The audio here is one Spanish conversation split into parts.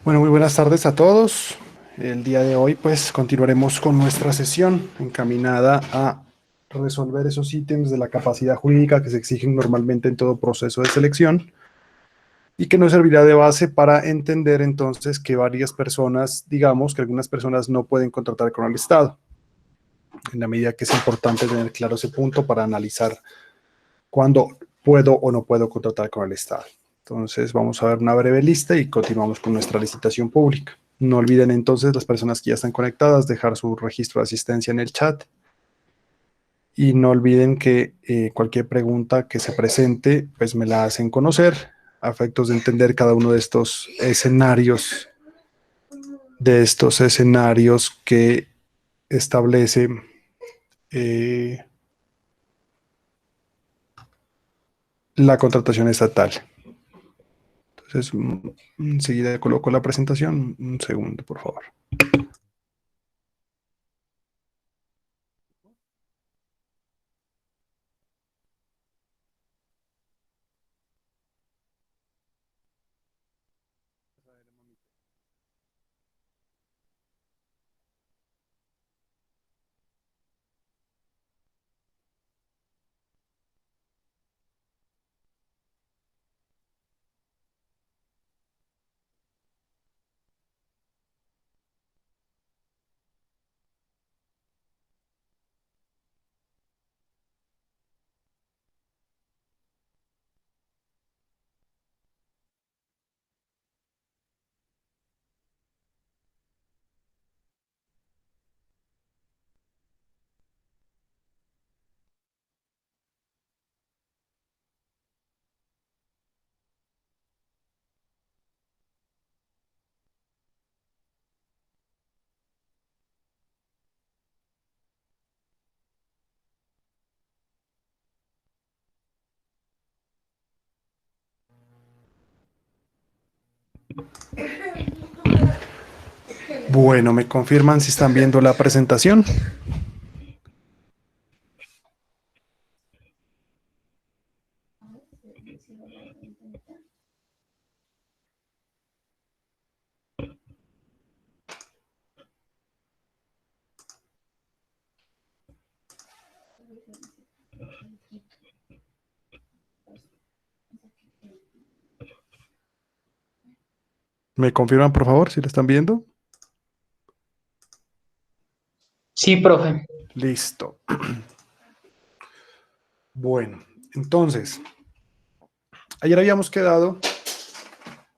Bueno, muy buenas tardes a todos. El día de hoy, pues, continuaremos con nuestra sesión encaminada a resolver esos ítems de la capacidad jurídica que se exigen normalmente en todo proceso de selección y que nos servirá de base para entender entonces que varias personas, digamos que algunas personas no pueden contratar con el Estado, en la medida que es importante tener claro ese punto para analizar cuándo puedo o no puedo contratar con el Estado. Entonces vamos a ver una breve lista y continuamos con nuestra licitación pública. No olviden entonces las personas que ya están conectadas dejar su registro de asistencia en el chat y no olviden que cualquier pregunta que se presente pues me la hacen conocer a efectos de entender cada uno de estos escenarios que establece eh, la contratación estatal. Entonces, enseguida coloco la presentación. Un segundo, por favor. Bueno, ¿me confirman si están viendo la presentación? ¿Me confirman, por favor, si la están viendo? Sí, profe. Listo. Bueno, entonces, ayer habíamos quedado,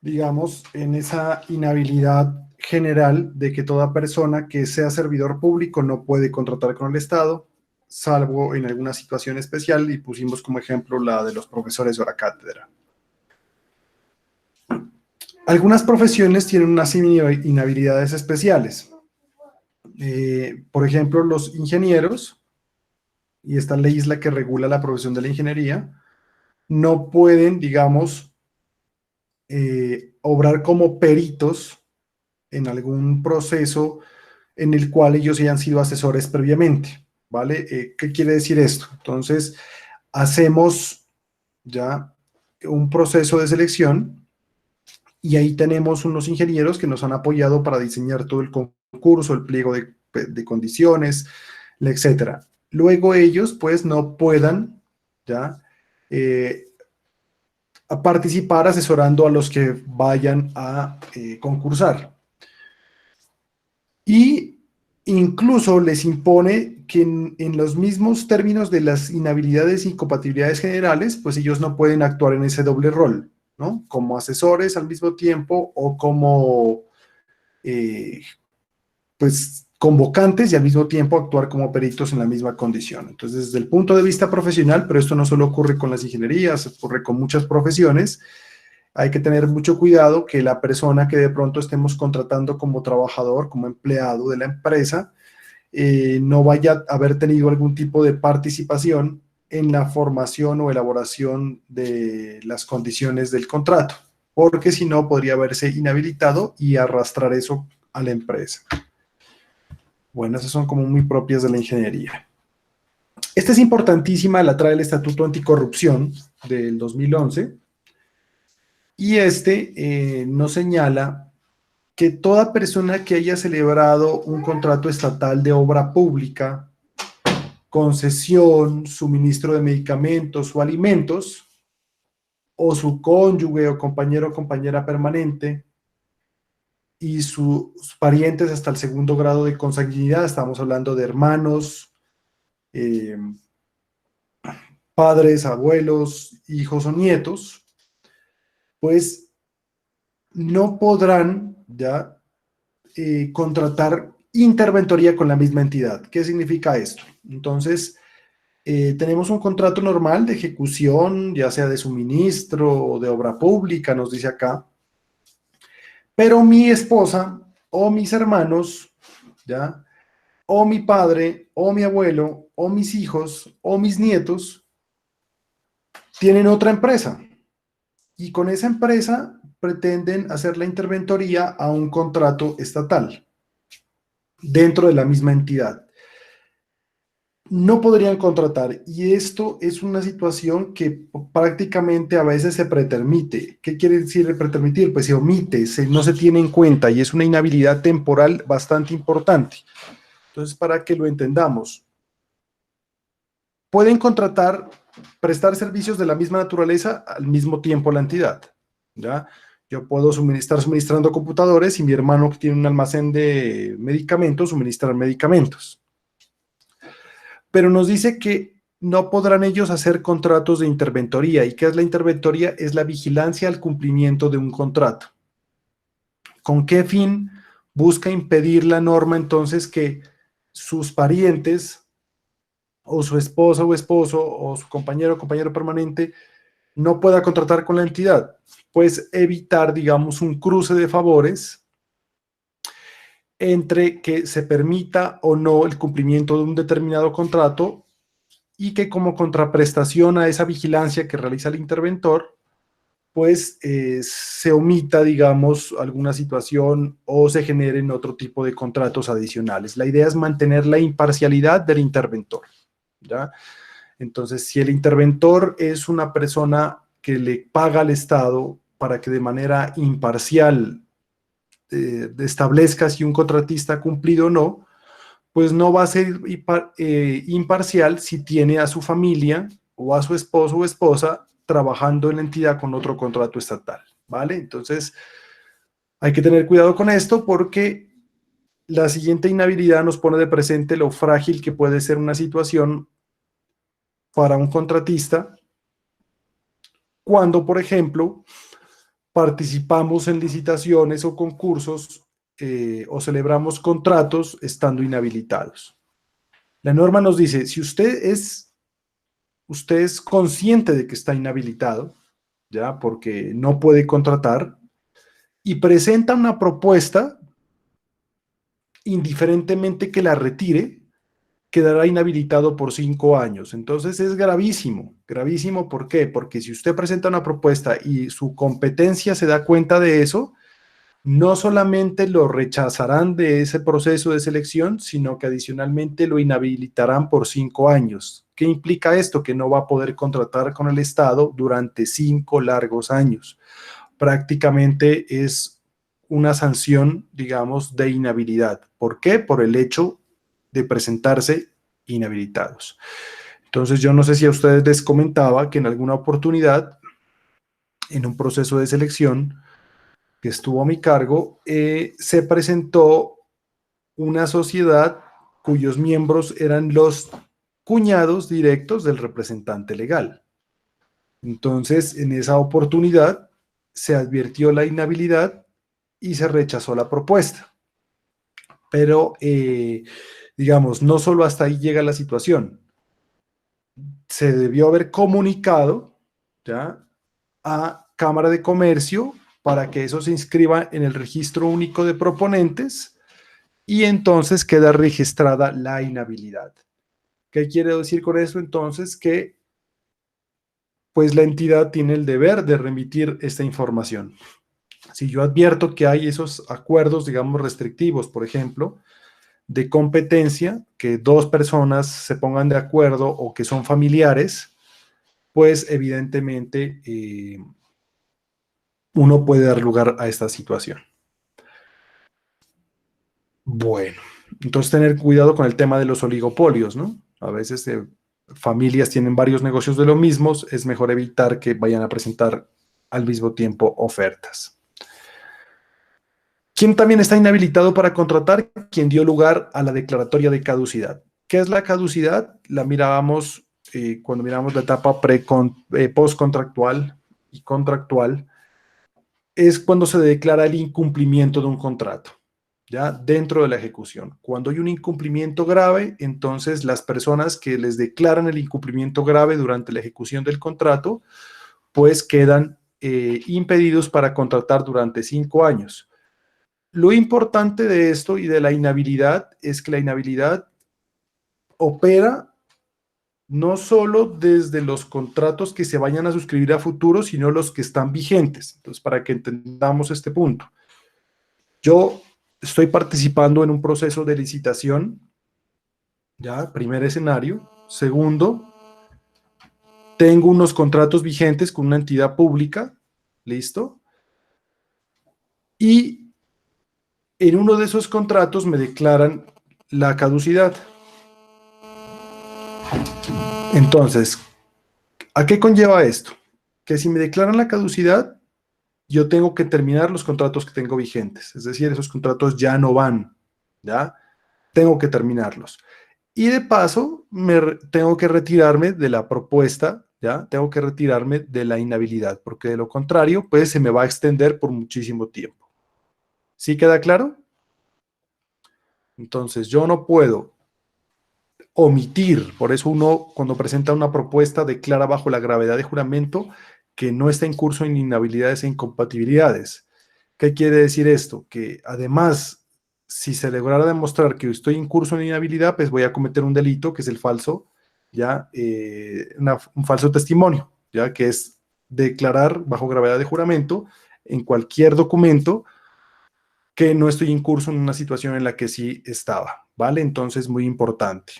digamos, en esa inhabilidad general de que toda persona que sea servidor público no puede contratar con el Estado, salvo en alguna situación especial, y pusimos como ejemplo la de los profesores de la cátedra. Algunas profesiones tienen unas inhabilidades especiales. Por ejemplo, los ingenieros, y esta ley es la que regula la profesión de la ingeniería, no pueden, digamos, obrar como peritos en algún proceso en el cual ellos hayan sido asesores previamente, ¿vale? ¿Qué quiere decir esto? Entonces, hacemos ya un proceso de selección y ahí tenemos unos ingenieros que nos han apoyado para diseñar todo el concurso, el pliego de condiciones, etcétera. Luego ellos, pues, no puedan, ¿ya? Eh, a participar asesorando a los que vayan a concursar. Y incluso les impone que en los mismos términos de las inhabilidades e incompatibilidades generales, pues ellos no pueden actuar en ese doble rol, ¿no? Como asesores al mismo tiempo o como, eh, pues, convocantes y al mismo tiempo actuar como peritos en la misma condición. Entonces, desde el punto de vista profesional, pero esto no solo ocurre con las ingenierías, ocurre con muchas profesiones, hay que tener mucho cuidado que la persona que de pronto estemos contratando como trabajador, como empleado de la empresa, no vaya a haber tenido algún tipo de participación en la formación o elaboración de las condiciones del contrato, porque si no podría verse inhabilitado y arrastrar eso a la empresa. Bueno, esas son como muy propias de la ingeniería. Esta es importantísima, la trae el Estatuto Anticorrupción del 2011, y nos señala que toda persona que haya celebrado un contrato estatal de obra pública, concesión, suministro de medicamentos o alimentos, o su cónyuge o compañero o compañera permanente, y sus parientes hasta el segundo grado de consanguinidad, estamos hablando de hermanos, eh, padres, abuelos, hijos o nietos, pues no podrán ya contratar interventoría con la misma entidad. ¿Qué significa esto? Entonces, tenemos un contrato normal de ejecución, ya sea de suministro o de obra pública, nos dice acá, pero mi esposa o mis hermanos, ¿ya? O mi padre, o mi abuelo, o mis hijos, o mis nietos, tienen otra empresa y con esa empresa pretenden hacer la interventoría a un contrato estatal dentro de la misma entidad. No podrían contratar y esto es una situación que prácticamente a veces se pretermite. ¿Qué quiere decir pretermitir? Pues se omite, no se tiene en cuenta y es una inhabilidad temporal bastante importante. Entonces, para que lo entendamos, pueden contratar, prestar servicios de la misma naturaleza al mismo tiempo la entidad, ¿ya? Yo puedo estar suministrando computadores y mi hermano que tiene un almacén de medicamentos, suministrar medicamentos. Pero nos dice que no podrán ellos hacer contratos de interventoría. ¿Y qué es la interventoría? Es la vigilancia al cumplimiento de un contrato. ¿Con qué fin busca impedir la norma entonces que sus parientes o su esposa o esposo o su compañero o compañero permanente no pueda contratar con la entidad? Pues evitar, digamos, un cruce de favores entre que se permita o no el cumplimiento de un determinado contrato y que como contraprestación a esa vigilancia que realiza el interventor, pues se omita, digamos, alguna situación o se generen otro tipo de contratos adicionales. La idea es mantener la imparcialidad del interventor, ¿ya? Entonces, si el interventor es una persona que le paga al Estado para que de manera imparcial establezca si un contratista ha cumplido o no, pues no va a ser imparcial si tiene a su familia o a su esposo o esposa trabajando en la entidad con otro contrato estatal, ¿vale? Entonces, hay que tener cuidado con esto porque la siguiente inhabilidad nos pone de presente lo frágil que puede ser una situación para un contratista cuando, por ejemplo, participamos en licitaciones o concursos o celebramos contratos estando inhabilitados. La norma nos dice, si usted es consciente de que está inhabilitado, ya, porque no puede contratar, y presenta una propuesta, indiferentemente que la retire, quedará inhabilitado por 5 años. Entonces es gravísimo, gravísimo, ¿por qué? Porque si usted presenta una propuesta y su competencia se da cuenta de eso, no solamente lo rechazarán de ese proceso de selección, sino que adicionalmente lo inhabilitarán por 5 años. ¿Qué implica esto? Que no va a poder contratar con el Estado durante 5 largos años. Prácticamente es una sanción, digamos, de inhabilidad. ¿Por qué? Por el hecho de presentarse inhabilitados. Entonces, yo no sé si a ustedes les comentaba que en alguna oportunidad, en un proceso de selección, que estuvo a mi cargo, se presentó una sociedad cuyos miembros eran los cuñados directos del representante legal. Entonces, en esa oportunidad se advirtió la inhabilidad y se rechazó la propuesta. Pero, digamos, no solo hasta ahí llega la situación. Se debió haber comunicado, ¿ya?, a Cámara de Comercio para que eso se inscriba en el registro único de proponentes y entonces queda registrada la inhabilidad. ¿Qué quiere decir con eso? Entonces que pues la entidad tiene el deber de remitir esta información. Si yo advierto que hay esos acuerdos, digamos, restrictivos, por ejemplo, de competencia, que dos personas se pongan de acuerdo o que son familiares, pues evidentemente uno puede dar lugar a esta situación. Bueno, entonces tener cuidado con el tema de los oligopolios, ¿no? A veces familias tienen varios negocios de lo mismo, es mejor evitar que vayan a presentar al mismo tiempo ofertas. ¿Quién también está inhabilitado para contratar? Quien dio lugar a la declaratoria de caducidad. ¿Qué es la caducidad? La mirábamos cuando miramos la etapa postcontractual y contractual. Es cuando se declara el incumplimiento de un contrato, ya dentro de la ejecución. Cuando hay un incumplimiento grave, entonces las personas que les declaran el incumplimiento grave durante la ejecución del contrato, pues quedan impedidos para contratar durante 5 años. Lo importante de esto y de la inhabilidad es que la inhabilidad opera no solo desde los contratos que se vayan a suscribir a futuro, sino los que están vigentes. Entonces, para que entendamos este punto. Yo estoy participando en un proceso de licitación, ya, primer escenario. Segundo, tengo unos contratos vigentes con una entidad pública, ¿listo? Y en uno de esos contratos me declaran la caducidad. Entonces, ¿a qué conlleva esto? Que si me declaran la caducidad, yo tengo que terminar los contratos que tengo vigentes. Es decir, esos contratos ya no van, ¿ya? Tengo que terminarlos. Y de paso, tengo que retirarme de la propuesta, ¿ya? Tengo que retirarme de la inhabilidad, porque de lo contrario, pues se me va a extender por muchísimo tiempo. ¿Sí queda claro? Entonces, yo no puedo omitir, por eso uno cuando presenta una propuesta declara bajo la gravedad de juramento que no está en curso en inhabilidades e incompatibilidades. ¿Qué quiere decir esto? Que además, si se lograra demostrar que estoy en curso en inhabilidad, pues voy a cometer un delito que es el falso, ya, un falso testimonio, ya, que es declarar bajo gravedad de juramento en cualquier documento que no estoy en curso en una situación en la que sí estaba, ¿vale? Entonces, muy importante.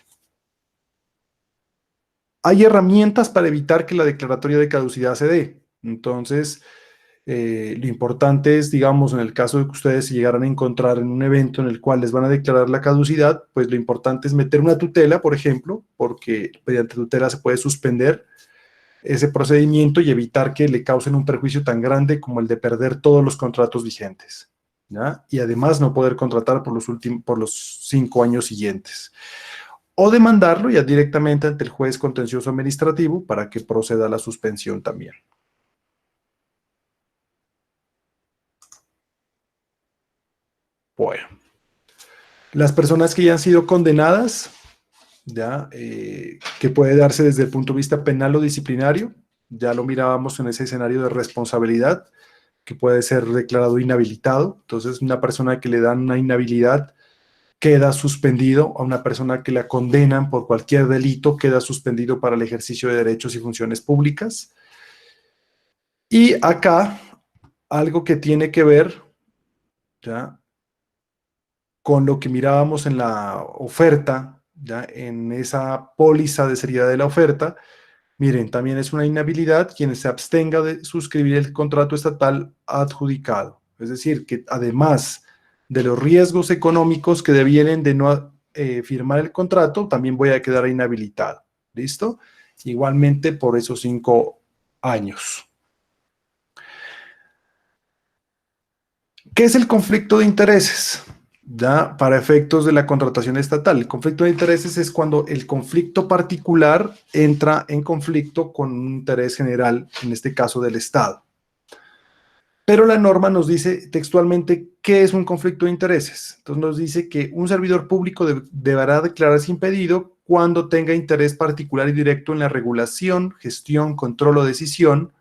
Hay herramientas para evitar que la declaratoria de caducidad se dé. Entonces, lo importante es, digamos, en el caso de que ustedes se llegaran a encontrar en un evento en el cual les van a declarar la caducidad, pues lo importante es meter una tutela, por ejemplo, porque mediante tutela se puede suspender ese procedimiento y evitar que le causen un perjuicio tan grande como el de perder todos los contratos vigentes, ¿ya? Y además no poder contratar por los 5 años siguientes. O demandarlo ya directamente ante el juez contencioso administrativo para que proceda a la suspensión también. Bueno, las personas que ya han sido condenadas, ya, que puede darse desde el punto de vista penal o disciplinario, ya lo mirábamos en ese escenario de responsabilidad, que puede ser declarado inhabilitado. Entonces, una persona que le dan una inhabilidad queda suspendido, a una persona que la condenan por cualquier delito queda suspendido para el ejercicio de derechos y funciones públicas. Y acá, algo que tiene que ver, ¿ya?, con lo que mirábamos en la oferta, ya en esa póliza de seriedad de la oferta. Miren, también es una inhabilidad quien se abstenga de suscribir el contrato estatal adjudicado. Es decir, que además de los riesgos económicos que devienen de no firmar el contrato, también voy a quedar inhabilitado. ¿Listo? Igualmente por esos 5 años. ¿Qué es el conflicto de intereses? Ya, para efectos de la contratación estatal. El conflicto de intereses es cuando el conflicto particular entra en conflicto con un interés general, en este caso del Estado. Pero la norma nos dice textualmente qué es un conflicto de intereses. Entonces nos dice que un servidor público deberá declararse impedido cuando tenga interés particular y directo en la regulación, gestión, control o decisión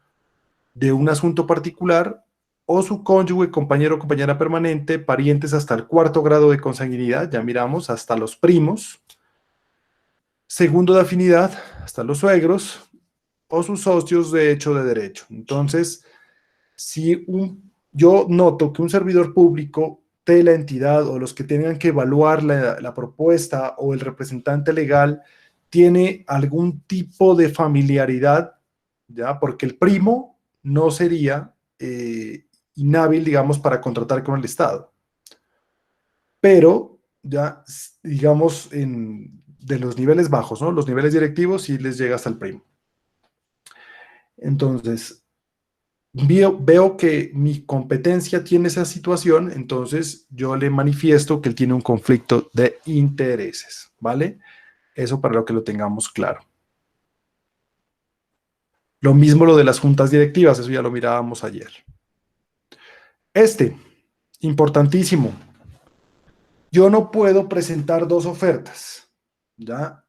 de un asunto particular, o su cónyuge, compañero o compañera permanente, parientes hasta el 4º grado de consanguinidad, ya miramos, hasta los primos, segundo de afinidad, hasta los suegros, o sus socios de hecho de derecho. Entonces, si yo noto que un servidor público de la entidad o los que tengan que evaluar la propuesta o el representante legal tiene algún tipo de familiaridad, ¿ya? Porque el primo no sería inhábil, digamos, para contratar con el Estado. Pero ya, digamos, de los niveles bajos, ¿no? Los niveles directivos sí les llega hasta el primo. Entonces, veo que mi competencia tiene esa situación, entonces yo le manifiesto que él tiene un conflicto de intereses, ¿vale? Eso para lo que lo tengamos claro. Lo mismo lo de las juntas directivas, eso ya lo mirábamos ayer. Importantísimo. Yo no puedo presentar dos ofertas, ¿ya?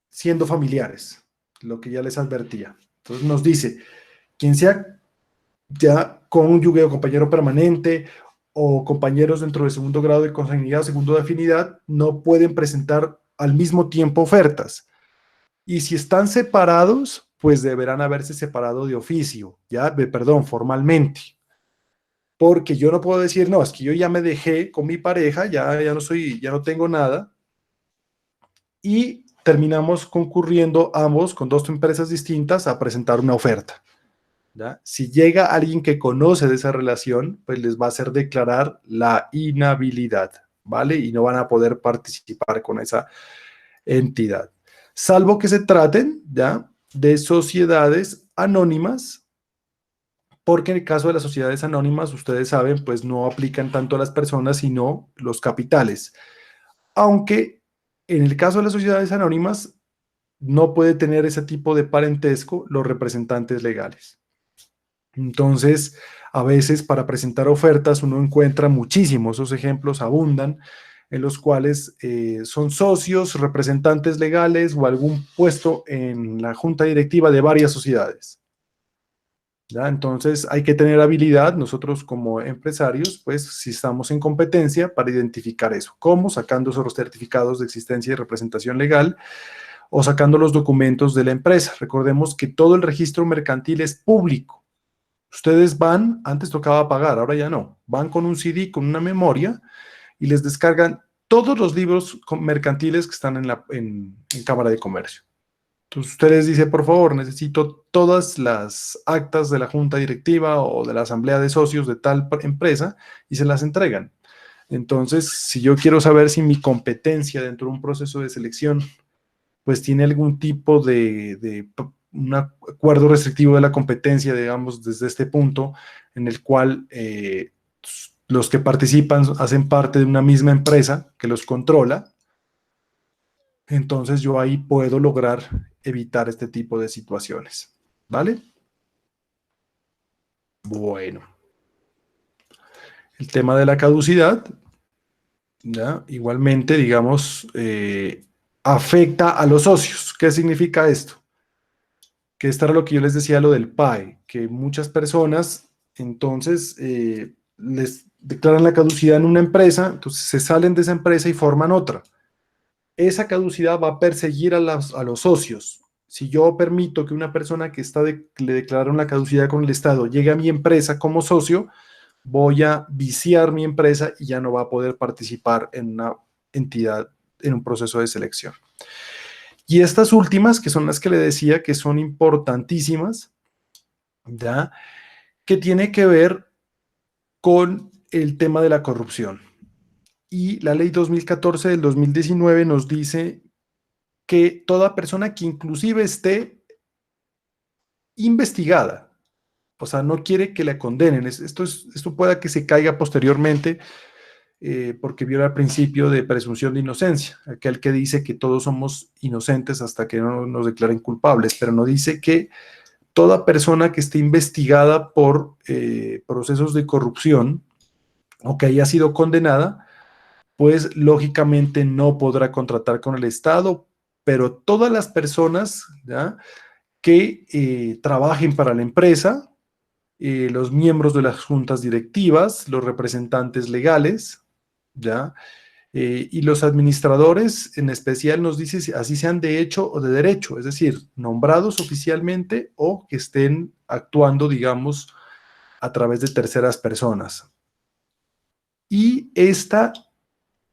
Siendo familiares, lo que ya les advertía. Entonces nos dice, quien sea ya cónyuge o compañero permanente o compañeros dentro del segundo grado de consanguinidad o segundo de afinidad, no pueden presentar al mismo tiempo ofertas. Y si están separados, pues deberán haberse separado de oficio, perdón, formalmente. Porque yo no puedo decir, no, es que yo ya me dejé con mi pareja, ya no tengo nada, y terminamos concurriendo ambos con dos empresas distintas a presentar una oferta, ¿ya? Si llega alguien que conoce de esa relación, pues les va a hacer declarar la inhabilidad, ¿vale? Y no van a poder participar con esa entidad. Salvo que se traten, ¿ya?, de sociedades anónimas, porque en el caso de las sociedades anónimas, ustedes saben, pues no aplican tanto a las personas, sino los capitales. Aunque en el caso de las sociedades anónimas, no puede tener ese tipo de parentesco los representantes legales. Entonces, a veces para presentar ofertas uno encuentra muchísimos, esos ejemplos abundan, en los cuales son socios, representantes legales o algún puesto en la junta directiva de varias sociedades, ¿ya? Entonces hay que tener habilidad nosotros como empresarios, pues si estamos en competencia para identificar eso. ¿Cómo? Sacando esos certificados de existencia y representación legal o sacando los documentos de la empresa. Recordemos que todo el registro mercantil es público. Ustedes van, antes tocaba pagar, ahora ya no. Van con un CD, con una memoria y les descargan todos los libros mercantiles que están en Cámara de Comercio. Entonces usted les dice, por favor, necesito todas las actas de la junta directiva o de la asamblea de socios de tal empresa y se las entregan. Entonces, si yo quiero saber si mi competencia dentro de un proceso de selección pues tiene algún tipo de un acuerdo restrictivo de la competencia, digamos, desde este punto, en el cual los que participan hacen parte de una misma empresa que los controla, entonces yo ahí puedo lograr evitar este tipo de situaciones, ¿vale? Bueno, el tema de la caducidad, ¿ya? Igualmente, digamos, afecta a los socios. ¿Qué significa esto? Que esto era lo que yo les decía, lo del PAE, que muchas personas entonces les declaran la caducidad en una empresa, entonces se salen de esa empresa y forman otra. Esa caducidad va a perseguir a los socios. Si yo permito que una persona que le declararon la caducidad con el Estado llegue a mi empresa como socio, voy a viciar mi empresa y ya no va a poder participar en una entidad, en un proceso de selección. Y estas últimas, que son las que le decía que son importantísimas, ¿ya?, que tiene que ver con el tema de la corrupción. Y la ley 2014 del 2019 nos dice que toda persona que inclusive esté investigada, o sea, no quiere que la condenen, esto pueda que se caiga posteriormente porque viola el principio de presunción de inocencia, aquel que dice que todos somos inocentes hasta que no nos declaren culpables, pero no dice que toda persona que esté investigada por procesos de corrupción o que haya sido condenada, pues lógicamente no podrá contratar con el Estado, pero todas las personas, ¿ya?, que trabajen para la empresa, los miembros de las juntas directivas, los representantes legales, ¿ya?, y los administradores, en especial nos dice si así sean de hecho o de derecho, es decir, nombrados oficialmente o que estén actuando, digamos, a través de terceras personas. Y esta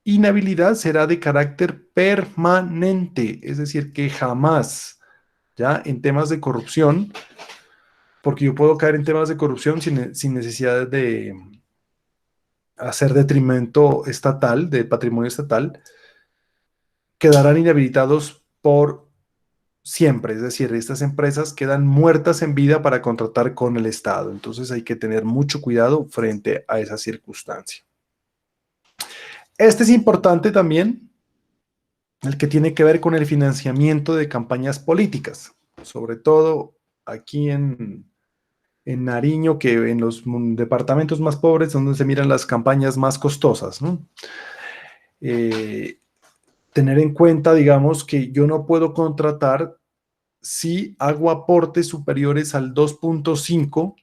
inhabilidad será de carácter permanente, es decir, que jamás, ya en temas de corrupción, porque yo puedo caer en temas de corrupción sin necesidad a ser detrimento estatal, del patrimonio estatal, quedarán inhabilitados por siempre. Es decir, estas empresas quedan muertas en vida para contratar con el Estado. Entonces hay que tener mucho cuidado frente a esa circunstancia. Este es importante también, el que tiene que ver con el financiamiento de campañas políticas, sobre todo aquí en Nariño, que en los departamentos más pobres, donde se miran las campañas más costosas, ¿no? Eh, Tener en cuenta, digamos, que yo no puedo contratar si hago aportes superiores al 2.5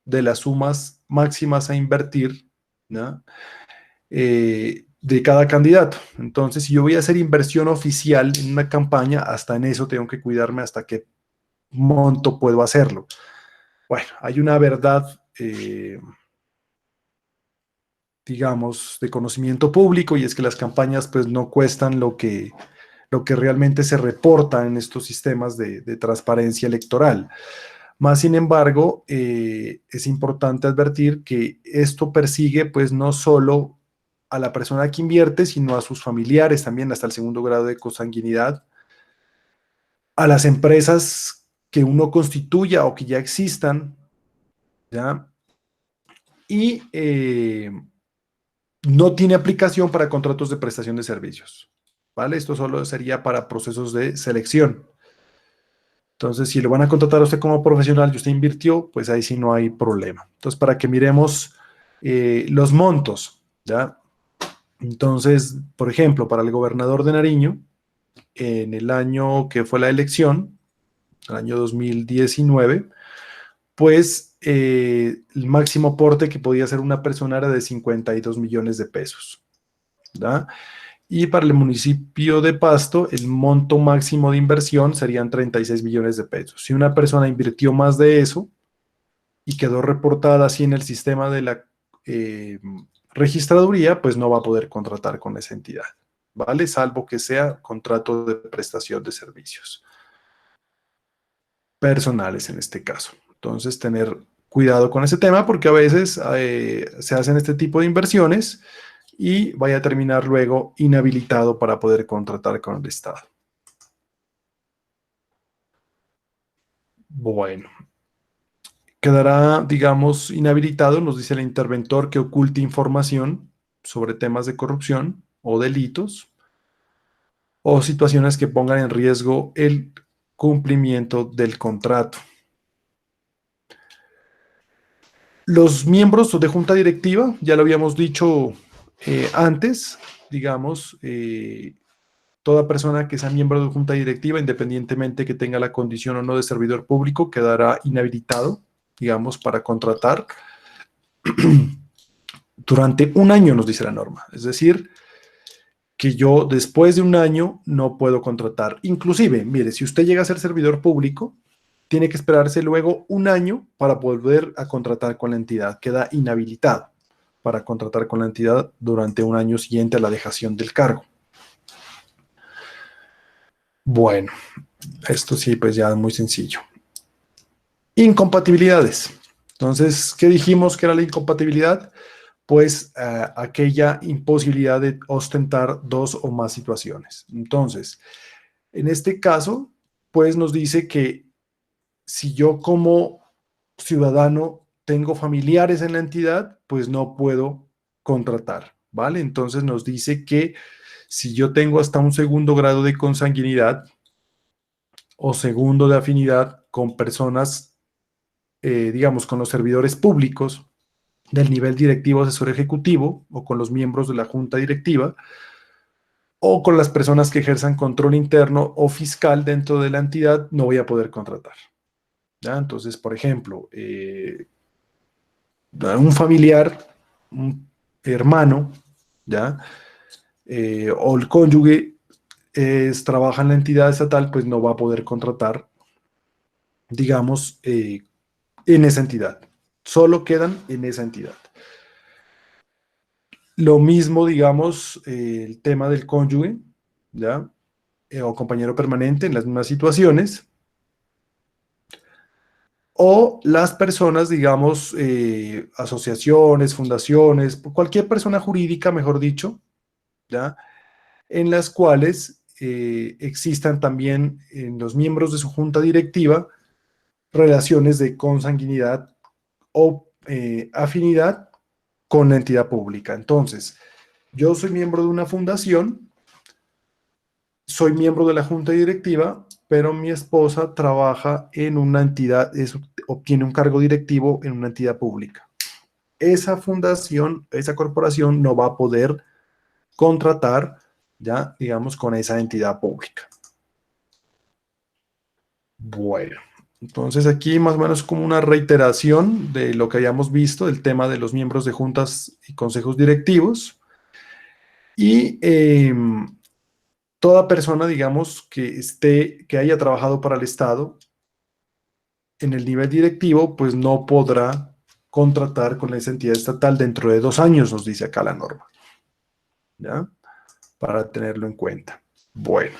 de las sumas máximas a invertir, ¿no? De cada candidato. Entonces, si yo voy a hacer inversión oficial en una campaña, hasta en eso tengo que cuidarme hasta qué monto puedo hacerlo. Bueno, hay una verdad, digamos, de conocimiento público, y es que las campañas pues no cuestan lo que realmente se reporta en estos sistemas de transparencia electoral. Más sin embargo, es importante advertir que esto persigue pues no solo a la persona que invierte, sino a sus familiares también hasta el segundo grado de consanguinidad, a las empresas que uno constituya o que ya existan, ¿ya? Y no tiene aplicación para contratos de prestación de servicios, ¿vale? Esto solo sería para procesos de selección. Entonces, si lo van a contratar a usted como profesional y usted invirtió, pues ahí sí no hay problema. Entonces, para que miremos los montos, ¿ya? Entonces, por ejemplo, para el gobernador de Nariño, en el año que fue la elección, el año 2019, pues el máximo aporte que podía hacer una persona era de 52 millones de pesos, ¿ya? Y para el municipio de Pasto, el monto máximo de inversión serían 36 millones de pesos. Si una persona invirtió más de eso y quedó reportada así en el sistema de la eh, registraduría, pues no va a poder contratar con esa entidad, ¿vale? Salvo que sea contrato de prestación de servicios personales en este caso. Entonces, tener cuidado con ese tema porque a veces se hacen este tipo de inversiones y vaya a terminar luego inhabilitado para poder contratar con el Estado. Bueno, quedará, digamos, inhabilitado, nos dice el interventor, que oculte información sobre temas de corrupción o delitos o situaciones que pongan en riesgo el cumplimiento del contrato. Los miembros de junta directiva, ya lo habíamos dicho antes, digamos, toda persona que sea miembro de junta directiva, independientemente que tenga la condición o no de servidor público, quedará inhabilitado, digamos, para contratar durante un año, nos dice la norma. Es decir, que yo después de un año no puedo contratar. Inclusive, mire, si usted llega a ser servidor público, tiene que esperarse luego un año para volver a contratar con la entidad. Queda inhabilitado para contratar con la entidad durante un año siguiente a la dejación del cargo. Bueno, esto sí, pues ya es muy sencillo. Incompatibilidades. Entonces, ¿qué dijimos que era la incompatibilidad? Pues aquella imposibilidad de ostentar dos o más situaciones. Entonces, en este caso, pues nos dice que si yo como ciudadano tengo familiares en la entidad, pues no puedo contratar, ¿vale? Entonces nos dice que si yo tengo hasta un segundo grado de consanguinidad o segundo de afinidad con personas, digamos, con los servidores públicos del nivel directivo asesor ejecutivo o con los miembros de la junta directiva o con las personas que ejerzan control interno o fiscal dentro de la entidad, no voy a poder contratar. ¿Ya? Entonces, por ejemplo, un familiar, un hermano, ¿ya? O el cónyuge trabaja en la entidad estatal, pues no va a poder contratar, digamos, en esa entidad. Solo quedan en esa entidad. Lo mismo, digamos, el tema del cónyuge, ¿ya? O compañero permanente en las mismas situaciones. o las personas, digamos, asociaciones, fundaciones, cualquier persona jurídica, mejor dicho, ¿ya? En las cuales existan también en los miembros de su junta directiva relaciones de consanguinidad o afinidad con la entidad pública. Entonces, yo soy miembro de una fundación, soy miembro de la junta directiva, pero mi esposa trabaja en una entidad, obtiene un cargo directivo en una entidad pública. Esa fundación, esa corporación no va a poder contratar, ya, digamos, con esa entidad pública. Bueno, entonces aquí más o menos como una reiteración de lo que habíamos visto, del tema de los miembros de juntas y consejos directivos. Y toda persona, digamos, que haya trabajado para el Estado en el nivel directivo, pues no podrá contratar con esa entidad estatal dentro de 2 años, nos dice acá la norma. ¿Ya? Para tenerlo en cuenta. Bueno.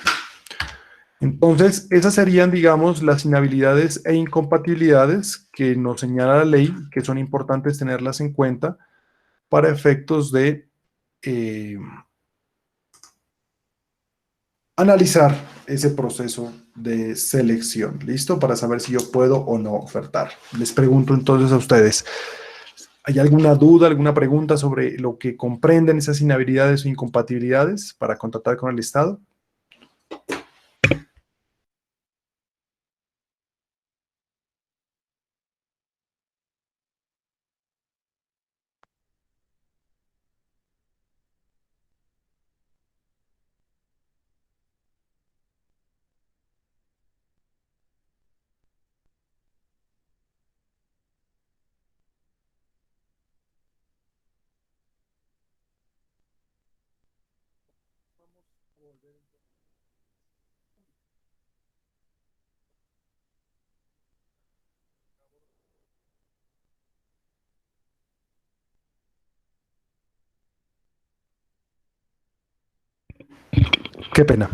Entonces, esas serían, digamos, las inhabilidades e incompatibilidades que nos señala la ley, que son importantes tenerlas en cuenta para efectos de analizar ese proceso de selección. ¿Listo? Para saber si yo puedo o no ofertar. Les pregunto entonces a ustedes, ¿hay alguna duda, alguna pregunta sobre lo que comprenden esas inhabilidades o incompatibilidades para contratar con el Estado? Qué pena.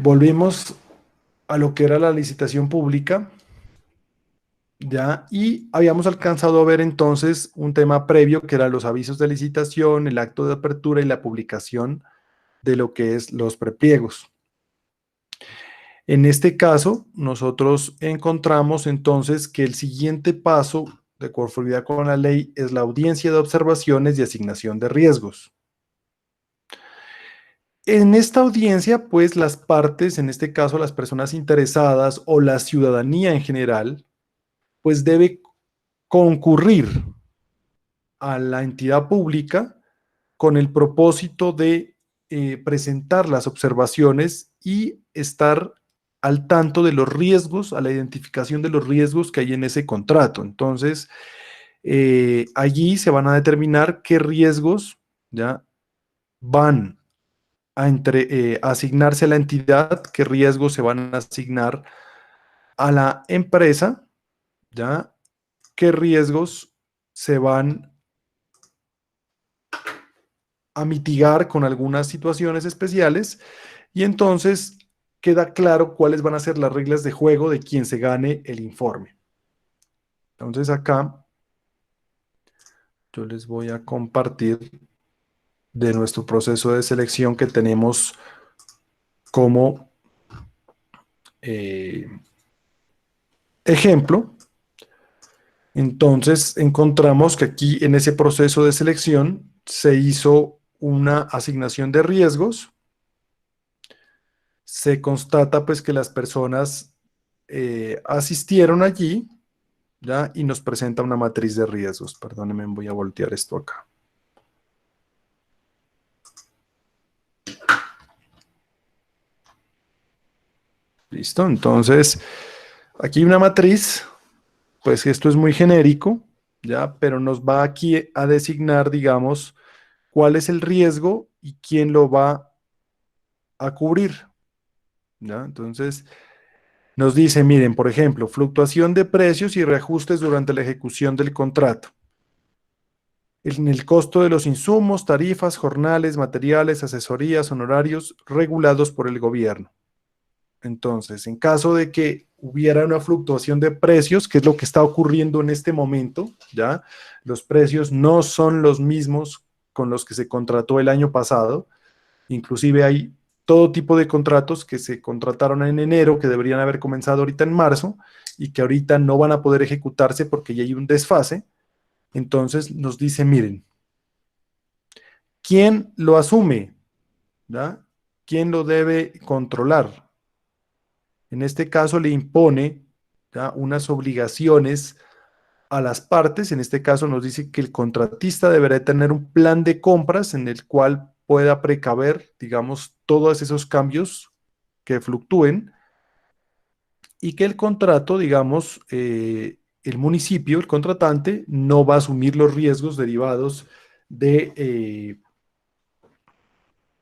Volvimos a lo que era la licitación pública, ¿ya? Y habíamos alcanzado a ver entonces un tema previo que eran los avisos de licitación, el acto de apertura y la publicación de lo que es los prepliegos. En este caso, nosotros encontramos entonces que el siguiente paso de conformidad con la ley es la audiencia de observaciones y asignación de riesgos. En esta audiencia, pues las partes, en este caso las personas interesadas o la ciudadanía en general, pues debe concurrir a la entidad pública con el propósito de presentar las observaciones y estar al tanto de los riesgos, a la identificación de los riesgos que hay en ese contrato. Entonces, allí se van a determinar qué riesgos ya van a asignarse a la entidad, qué riesgos se van a asignar a la empresa, ya, qué riesgos se van a mitigar con algunas situaciones especiales y entonces queda claro cuáles van a ser las reglas de juego de quien se gane el informe. Entonces acá yo les voy a compartir de nuestro proceso de selección que tenemos como ejemplo. Entonces encontramos que aquí en ese proceso de selección se hizo una asignación de riesgos. Se constata pues que las personas asistieron allí, ¿ya? Y nos presenta una matriz de riesgos. Perdónenme, voy a voltear esto acá. Listo, entonces aquí hay una matriz, pues esto es muy genérico, ¿ya? Pero nos va aquí a designar, digamos, cuál es el riesgo y quién lo va a cubrir, ¿ya? Entonces nos dice, miren, por ejemplo, fluctuación de precios y reajustes durante la ejecución del contrato. En el costo de los insumos, tarifas, jornales, materiales, asesorías, honorarios regulados por el gobierno. Entonces, en caso de que hubiera una fluctuación de precios, que es lo que está ocurriendo en este momento, ¿ya? Los precios no son los mismos con los que se contrató el año pasado. Inclusive hay todo tipo de contratos que se contrataron en enero, que deberían haber comenzado ahorita en marzo, y que ahorita no van a poder ejecutarse porque ya hay un desfase. Entonces nos dice, miren, ¿quién lo asume? ¿Ya? ¿Quién lo debe controlar? En este caso le impone, ¿ya?, unas obligaciones a las partes. En este caso nos dice que el contratista deberá tener un plan de compras en el cual pueda precaver, digamos, todos esos cambios que fluctúen, y que el contrato, digamos, el municipio, el contratante, no va a asumir los riesgos derivados de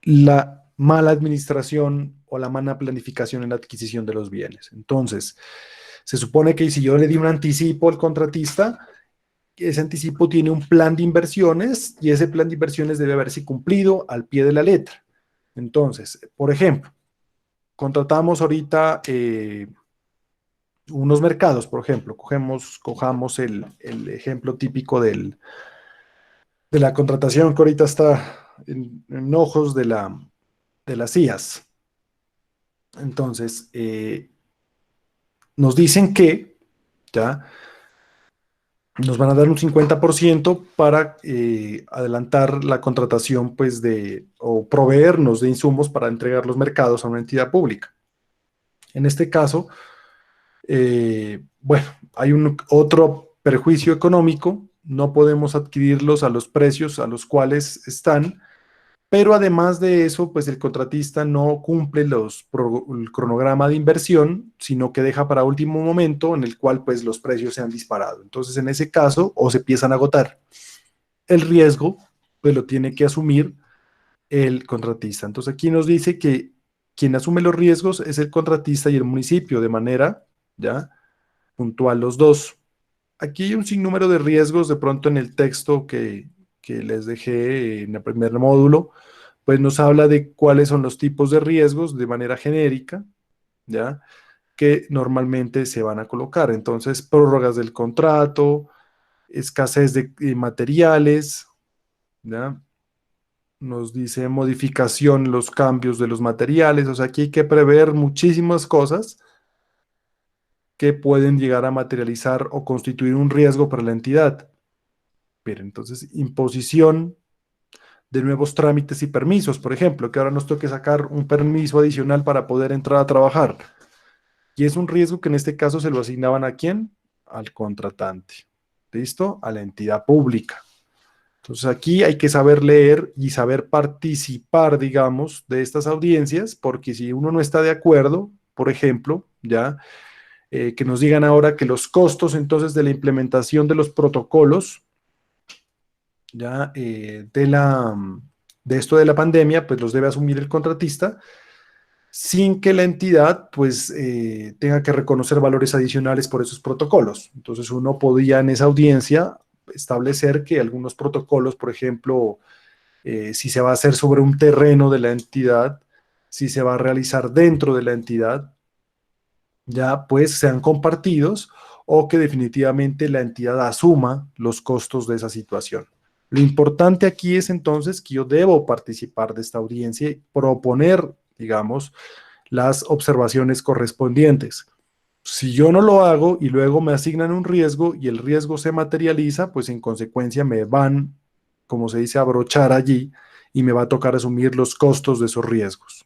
la mala administración o la mala planificación en la adquisición de los bienes. Entonces, se supone que si yo le di un anticipo al contratista, ese anticipo tiene un plan de inversiones y ese plan de inversiones debe haberse cumplido al pie de la letra. Entonces, por ejemplo, contratamos ahorita unos mercados, por ejemplo, cojamos el ejemplo típico de la contratación que ahorita está en ojos de las IAS. Entonces, nos dicen que ya nos van a dar un 50% para adelantar la contratación, pues, o proveernos de insumos para entregar los mercados a una entidad pública. En este caso, bueno, hay un otro perjuicio económico, no podemos adquirirlos a los precios a los cuales están, pero además de eso, pues el contratista no cumple el cronograma de inversión, sino que deja para último momento en el cual pues los precios se han disparado. Entonces, en ese caso, o se empiezan a agotar. El riesgo, pues lo tiene que asumir el contratista. Entonces, aquí nos dice que quien asume los riesgos es el contratista y el municipio, de manera, ya, puntual los dos. Aquí hay un sinnúmero de riesgos, de pronto en el texto que les dejé en el primer módulo, pues nos habla de cuáles son los tipos de riesgos de manera genérica, ¿ya?, que normalmente se van a colocar. Entonces, prórrogas del contrato, escasez de materiales, ¿ya? Nos dice modificación, los cambios de los materiales. O sea, aquí hay que prever muchísimas cosas que pueden llegar a materializar o constituir un riesgo para la entidad. Pero entonces, imposición de nuevos trámites y permisos, por ejemplo, que ahora nos toque sacar un permiso adicional para poder entrar a trabajar. Y es un riesgo que en este caso se lo asignaban ¿a quién? Al contratante. ¿Listo? A la entidad pública. Entonces aquí hay que saber leer y saber participar, digamos, de estas audiencias, porque si uno no está de acuerdo, por ejemplo, ya, que nos digan ahora que los costos entonces de la implementación de los protocolos, ya, de esto de la pandemia, pues los debe asumir el contratista, sin que la entidad pues tenga que reconocer valores adicionales por esos protocolos. Entonces uno podía en esa audiencia establecer que algunos protocolos, por ejemplo, si se va a hacer sobre un terreno de la entidad, si se va a realizar dentro de la entidad, ya pues sean compartidos, o que definitivamente la entidad asuma los costos de esa situación. Lo importante aquí es entonces que yo debo participar de esta audiencia y proponer, digamos, las observaciones correspondientes. Si yo no lo hago y luego me asignan un riesgo y el riesgo se materializa, pues en consecuencia me van, como se dice, a abrochar allí y me va a tocar asumir los costos de esos riesgos.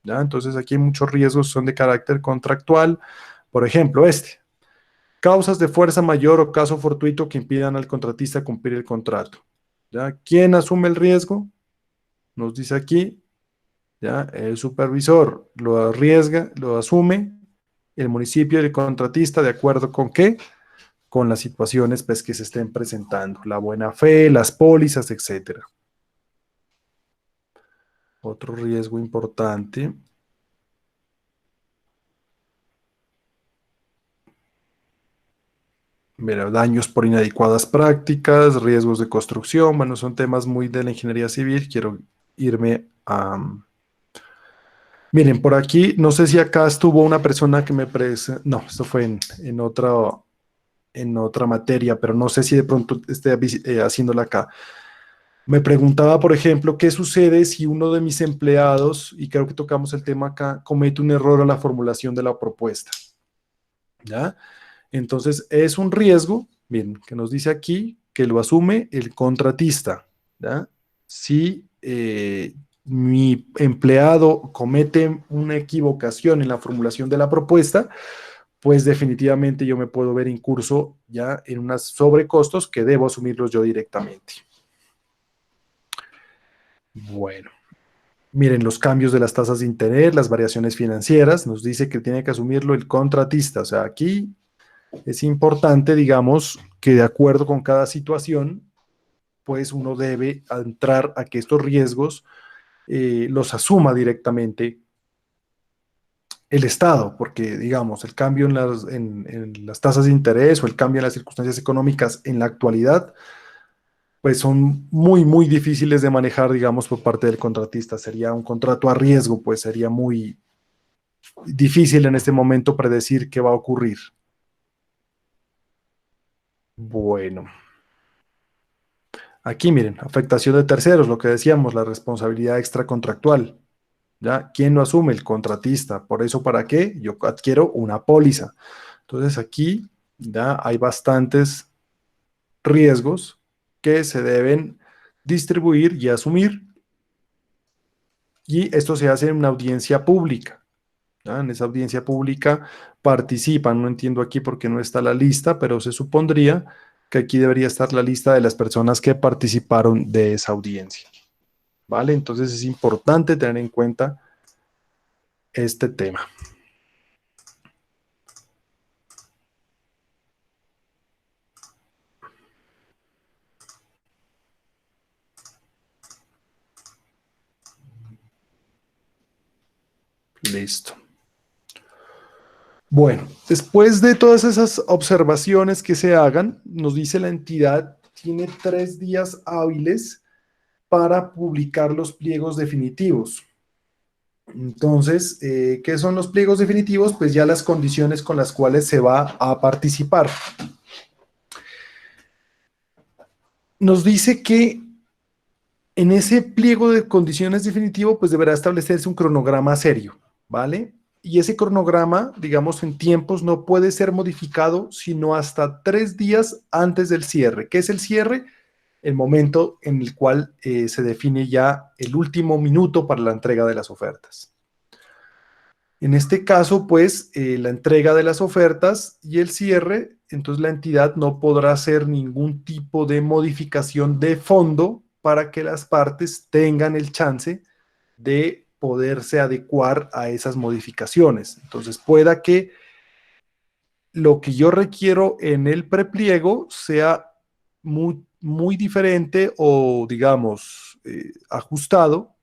¿Ya? Entonces aquí muchos riesgos son de carácter contractual. Por ejemplo, causas de fuerza mayor o caso fortuito que impidan al contratista cumplir el contrato. ¿Ya? ¿Quién asume el riesgo? Nos dice aquí, ¿ya? El supervisor lo arriesga, lo asume, el municipio y el contratista, ¿de acuerdo con qué? Con las situaciones pues, que se estén presentando, la buena fe, las pólizas, etcétera. Otro riesgo importante. Mira, daños por inadecuadas prácticas, riesgos de construcción, bueno, son temas muy de la ingeniería civil. Quiero irme Miren, por aquí, no sé si acá estuvo una persona que no, esto fue en otra materia, pero no sé si de pronto esté haciéndola acá. Me preguntaba, por ejemplo, qué sucede si uno de mis empleados, y creo que tocamos el tema acá, comete un error a la formulación de la propuesta, ¿ya? Entonces, es un riesgo, bien, que nos dice aquí que lo asume el contratista, ¿ya? Si mi empleado comete una equivocación en la formulación de la propuesta, pues definitivamente yo me puedo ver incurso ya en unos sobrecostos que debo asumirlos yo directamente. Bueno, miren los cambios de las tasas de interés, las variaciones financieras, nos dice que tiene que asumirlo el contratista. O sea, aquí es importante, digamos, que de acuerdo con cada situación, pues uno debe entrar a que estos riesgos los asuma directamente el Estado, porque, digamos, el cambio en las tasas de interés o el cambio en las circunstancias económicas en la actualidad, pues son muy, muy difíciles de manejar, digamos, por parte del contratista. Sería un contrato a riesgo, pues sería muy difícil en este momento predecir qué va a ocurrir. Bueno, aquí miren, afectación de terceros, lo que decíamos, la responsabilidad extracontractual. ¿Ya? ¿Quién lo asume? El contratista. Por eso, ¿para qué? Yo adquiero una póliza. Entonces aquí ya hay bastantes riesgos que se deben distribuir y asumir, y esto se hace en una audiencia pública. ¿Ya? En esa audiencia pública participan, no entiendo aquí por qué no está la lista, pero se supondría que aquí debería estar la lista de las personas que participaron de esa audiencia. ¿Vale? Entonces es importante tener en cuenta este tema. Listo. Bueno, después de todas esas observaciones que se hagan, nos dice la entidad tiene 3 días hábiles para publicar los pliegos definitivos. Entonces, ¿qué son los pliegos definitivos? Pues ya las condiciones con las cuales se va a participar. Nos dice que en ese pliego de condiciones definitivo, pues deberá establecerse un cronograma serio, ¿vale? Y ese cronograma, digamos, en tiempos no puede ser modificado sino hasta 3 días antes del cierre. ¿Qué es el cierre? El momento en el cual se define ya el último minuto para la entrega de las ofertas. En este caso, pues, la entrega de las ofertas y el cierre, entonces la entidad no podrá hacer ningún tipo de modificación de fondo para que las partes tengan el chance de poderse adecuar a esas modificaciones. Entonces, pueda que lo que yo requiero en el prepliego sea muy, muy diferente o, digamos, ajustado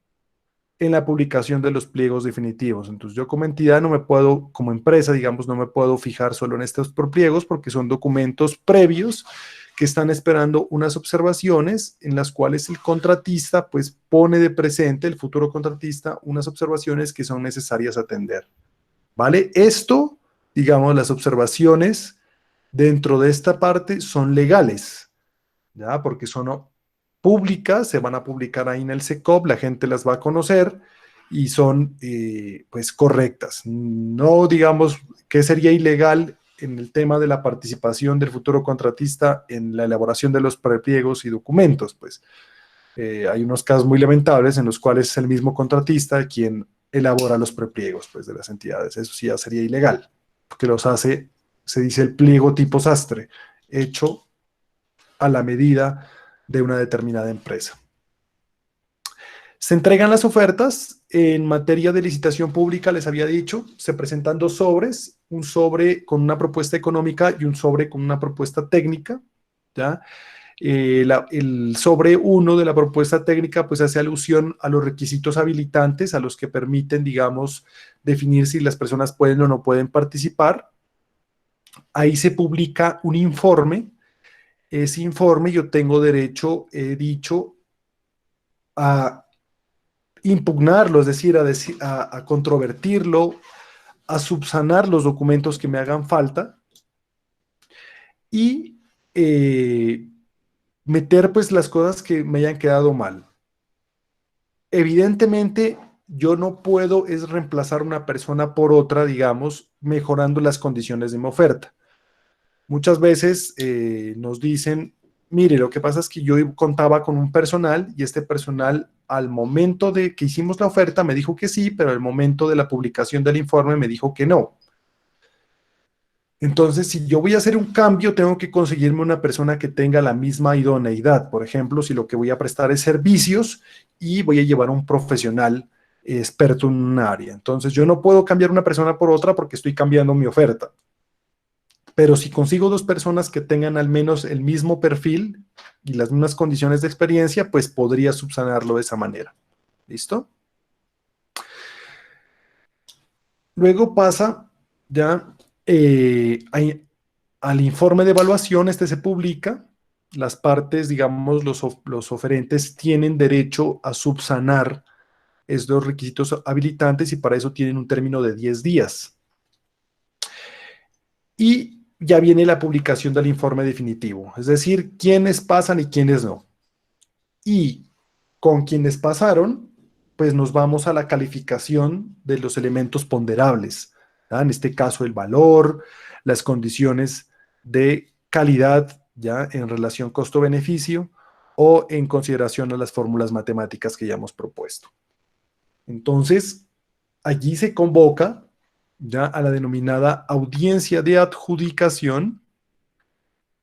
en la publicación de los pliegos definitivos. Entonces yo como entidad no me puedo, como empresa, digamos, no me puedo fijar solo en estos pliegos porque son documentos previos que están esperando unas observaciones en las cuales el contratista pues pone de presente, el futuro contratista, unas observaciones que son necesarias atender. ¿Vale? Esto, digamos, las observaciones dentro de esta parte son legales, ¿ya? Porque son públicas, se van a publicar ahí en el SECOP, la gente las va a conocer y son pues correctas. No digamos que sería ilegal en el tema de la participación del futuro contratista en la elaboración de los prepliegos y documentos, pues hay unos casos muy lamentables en los cuales es el mismo contratista quien elabora los prepliegos pues, de las entidades. Eso sí ya sería ilegal, porque los hace, se dice el pliego tipo sastre, hecho a la medida de una determinada empresa. Se entregan las ofertas. En materia de licitación pública, les había dicho, se presentan 2 sobres, un sobre con una propuesta económica y un sobre con una propuesta técnica, ¿ya? El sobre 1 de la propuesta técnica pues hace alusión a los requisitos habilitantes, a los que permiten, digamos, definir si las personas pueden o no pueden participar. Ahí se publica un informe. Ese informe yo tengo derecho, he dicho, a impugnarlo, es decir, a controvertirlo, a subsanar los documentos que me hagan falta y meter pues las cosas que me hayan quedado mal. Evidentemente, yo no puedo es reemplazar una persona por otra, digamos, mejorando las condiciones de mi oferta. Muchas veces nos dicen, mire, lo que pasa es que yo contaba con un personal y este personal al momento de que hicimos la oferta me dijo que sí, pero al momento de la publicación del informe me dijo que no. Entonces, si yo voy a hacer un cambio, tengo que conseguirme una persona que tenga la misma idoneidad. Por ejemplo, si lo que voy a prestar es servicios y voy a llevar a un profesional experto en un área. Entonces, yo no puedo cambiar una persona por otra porque estoy cambiando mi oferta. Pero si consigo dos personas que tengan al menos el mismo perfil y las mismas condiciones de experiencia, pues podría subsanarlo de esa manera. ¿Listo? Luego pasa ya al informe de evaluación, este se publica, las partes, digamos, los oferentes tienen derecho a subsanar estos requisitos habilitantes y para eso tienen un término de 10 días. Y ya viene la publicación del informe definitivo, es decir, quiénes pasan y quiénes no. Y con quienes pasaron, pues nos vamos a la calificación de los elementos ponderables, ¿ya? En este caso el valor, las condiciones de calidad, ya en relación costo-beneficio o en consideración a las fórmulas matemáticas que ya hemos propuesto. Entonces, allí se convoca ya a la denominada audiencia de adjudicación,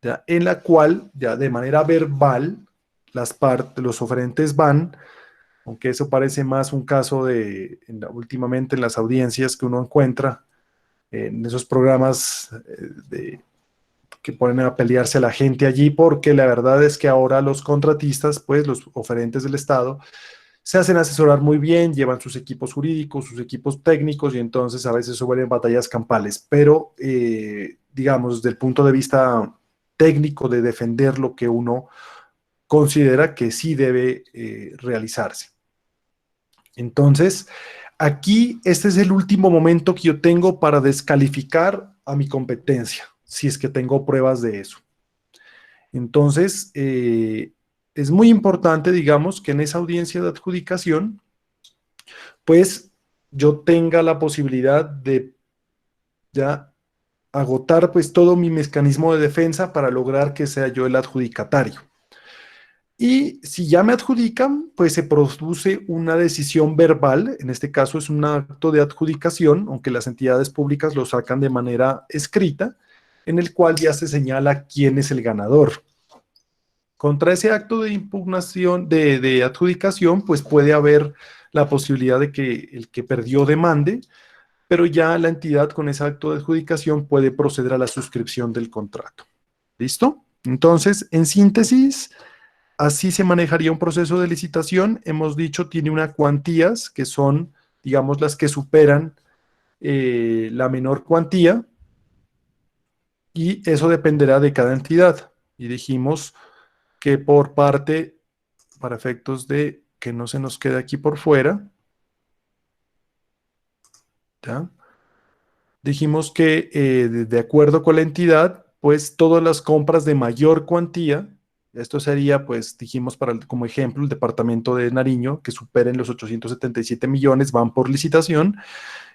ya, en la cual ya de manera verbal los oferentes van, aunque eso parece más un caso últimamente en las audiencias que uno encuentra en esos programas que ponen a pelearse a la gente allí, porque la verdad es que ahora los contratistas, pues los oferentes del Estado, se hacen asesorar muy bien, llevan sus equipos jurídicos, sus equipos técnicos y entonces a veces suelen batallas campales, pero digamos, desde el punto de vista técnico de defender lo que uno considera que sí debe realizarse. Entonces, aquí este es el último momento que yo tengo para descalificar a mi competencia, si es que tengo pruebas de eso. Entonces, es muy importante, digamos, que en esa audiencia de adjudicación, pues yo tenga la posibilidad de ya agotar pues todo mi mecanismo de defensa para lograr que sea yo el adjudicatario. Y si ya me adjudican, pues se produce una decisión verbal, en este caso es un acto de adjudicación, aunque las entidades públicas lo sacan de manera escrita, en el cual ya se señala quién es el ganador. Contra ese acto de impugnación, de adjudicación, pues puede haber la posibilidad de que el que perdió demande, pero ya la entidad con ese acto de adjudicación puede proceder a la suscripción del contrato. ¿Listo? Entonces, en síntesis, así se manejaría un proceso de licitación. Hemos dicho, tiene unas cuantías que son, digamos, las que superan la menor cuantía y eso dependerá de cada entidad. Y dijimos que por parte, para efectos de que no se nos quede aquí por fuera, ¿ya? Dijimos que de acuerdo con la entidad, pues todas las compras de mayor cuantía, esto sería, pues dijimos como ejemplo, el departamento de Nariño, que superen los 877 millones van por licitación,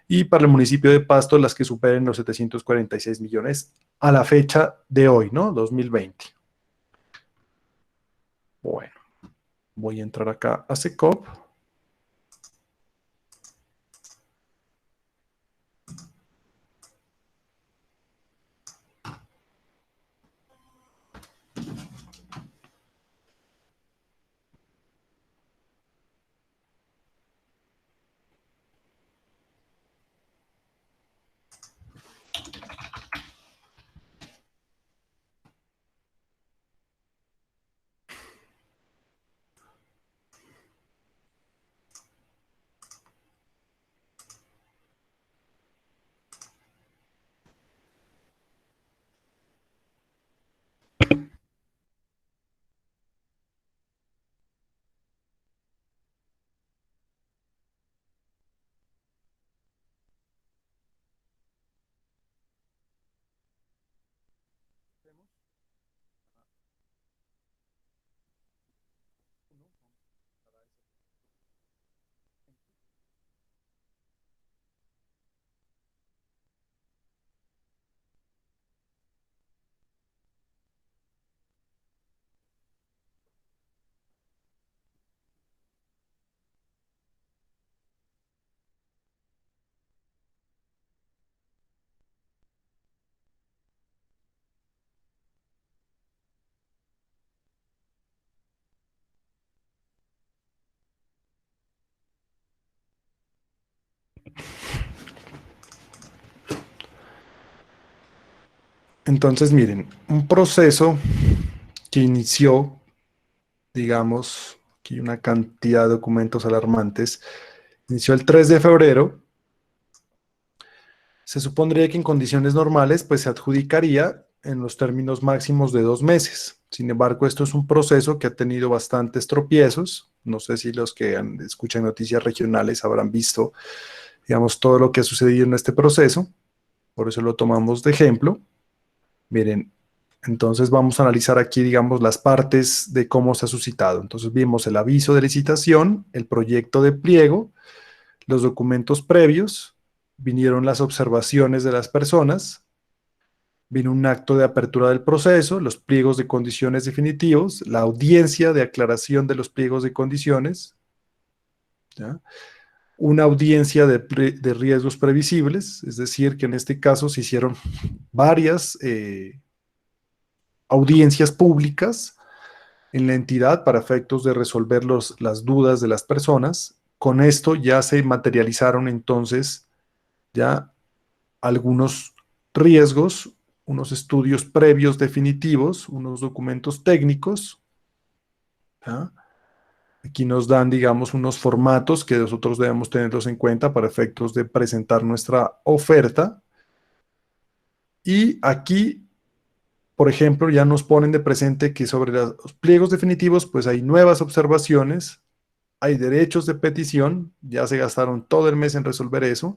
y para el municipio de Pasto, las que superen los 746 millones a la fecha de hoy, ¿no? 2020. Bueno, voy a entrar acá a SECOP. Entonces, miren, un proceso que inició, digamos, aquí hay una cantidad de documentos alarmantes, inició el 3 de febrero. Se supondría que en condiciones normales pues se adjudicaría en los términos máximos de 2 meses. Sin embargo, esto es un proceso que ha tenido bastantes tropiezos. No sé si los que escuchan noticias regionales habrán visto, digamos, todo lo que ha sucedido en este proceso. Por eso lo tomamos de ejemplo. Miren, entonces vamos a analizar aquí, digamos, las partes de cómo se ha suscitado. Entonces vimos el aviso de licitación, el proyecto de pliego, los documentos previos, vinieron las observaciones de las personas, vino un acto de apertura del proceso, los pliegos de condiciones definitivos, la audiencia de aclaración de los pliegos de condiciones, ¿ya? Una audiencia de riesgos previsibles, es decir, que en este caso se hicieron varias audiencias públicas en la entidad para efectos de resolver las dudas de las personas. Con esto ya se materializaron entonces ya algunos riesgos, unos estudios previos definitivos, unos documentos técnicos, ¿ya? Aquí nos dan, digamos, unos formatos que nosotros debemos tenerlos en cuenta para efectos de presentar nuestra oferta. Y aquí, por ejemplo, ya nos ponen de presente que sobre los pliegos definitivos, pues hay nuevas observaciones, hay derechos de petición, ya se gastaron todo el mes en resolver eso,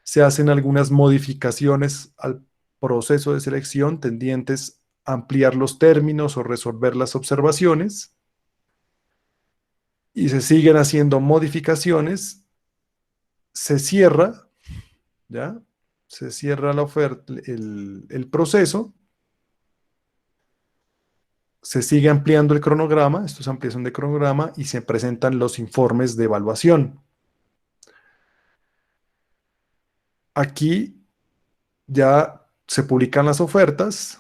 se hacen algunas modificaciones al proceso de selección tendientes a ampliar los términos o resolver las observaciones, y se siguen haciendo modificaciones, se cierra, ¿ya? Se cierra la oferta, el proceso, se sigue ampliando el cronograma, esto es ampliación de cronograma, y se presentan los informes de evaluación. Aquí ya se publican las ofertas,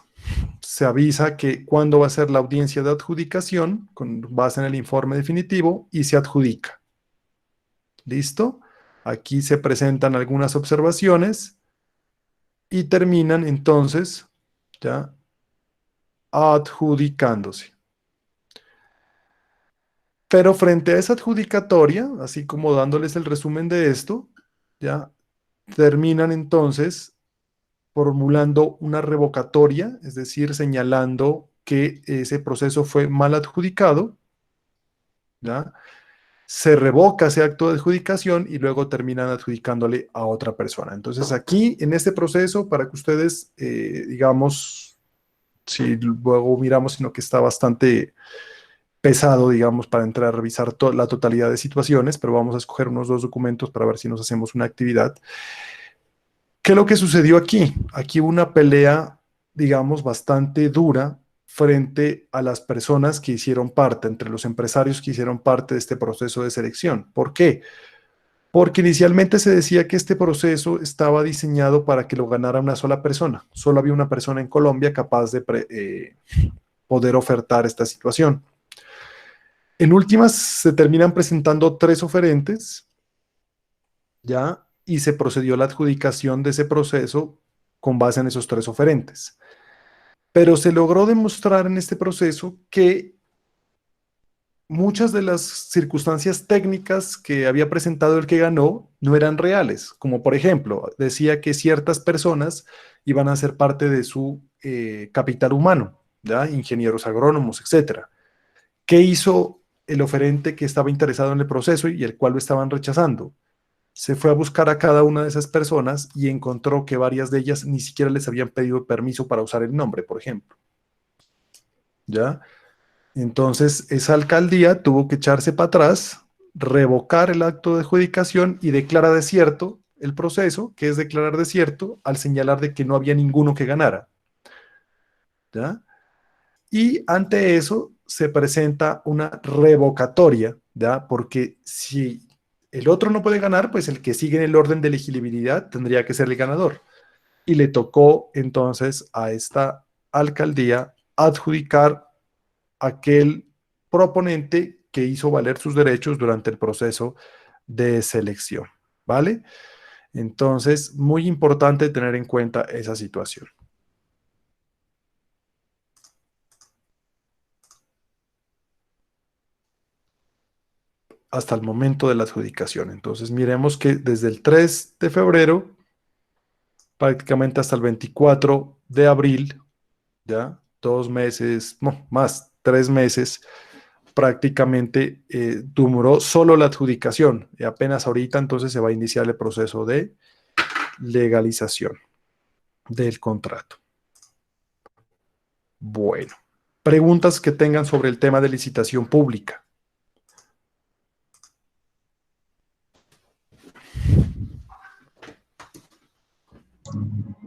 se avisa que cuándo va a ser la audiencia de adjudicación con base en el informe definitivo y se adjudica. ¿Listo? Aquí se presentan algunas observaciones y terminan entonces ya adjudicándose. Pero frente a esa adjudicatoria, así como dándoles el resumen de esto, ya terminan entonces formulando una revocatoria, es decir, señalando que ese proceso fue mal adjudicado, ¿ya? Se revoca ese acto de adjudicación y luego terminan adjudicándole a otra persona. Entonces aquí, en este proceso, para que ustedes, digamos, si luego miramos, sino que está bastante pesado, digamos, para entrar a revisar la totalidad de situaciones, pero vamos a escoger unos 2 documentos para ver si nos hacemos una actividad. ¿Qué es lo que sucedió aquí? Aquí hubo una pelea, digamos, bastante dura frente a las personas que hicieron parte, entre los empresarios que hicieron parte de este proceso de selección. ¿Por qué? Porque inicialmente se decía que este proceso estaba diseñado para que lo ganara una sola persona. Solo había una persona en Colombia capaz de poder ofertar esta situación. En últimas, se terminan presentando 3 oferentes, ¿ya? Y se procedió a la adjudicación de ese proceso con base en esos 3 oferentes. Pero se logró demostrar en este proceso que muchas de las circunstancias técnicas que había presentado el que ganó no eran reales, como por ejemplo, decía que ciertas personas iban a ser parte de su capital humano, ¿ya? Ingenieros agrónomos, etcétera. ¿Qué hizo el oferente que estaba interesado en el proceso y el cual lo estaban rechazando? Se fue a buscar a cada una de esas personas y encontró que varias de ellas ni siquiera les habían pedido permiso para usar el nombre, por ejemplo. ¿Ya? Entonces, esa alcaldía tuvo que echarse para atrás, revocar el acto de adjudicación y declara desierto el proceso, que es declarar desierto, al señalar de que no había ninguno que ganara. ¿Ya? Y ante eso se presenta una revocatoria, ¿ya? Porque si el otro no puede ganar, pues el que sigue en el orden de elegibilidad tendría que ser el ganador. Y le tocó entonces a esta alcaldía adjudicar aquel proponente que hizo valer sus derechos durante el proceso de selección, ¿vale? Entonces, muy importante tener en cuenta esa situación. hasta el momento de la adjudicación. Entonces, miremos que desde el 3 de febrero, prácticamente hasta el 24 de abril, ya 2 meses, no, más, 3 meses, prácticamente duró solo la adjudicación y apenas ahorita entonces se va a iniciar el proceso de legalización del contrato. Bueno, preguntas que tengan sobre el tema de licitación pública.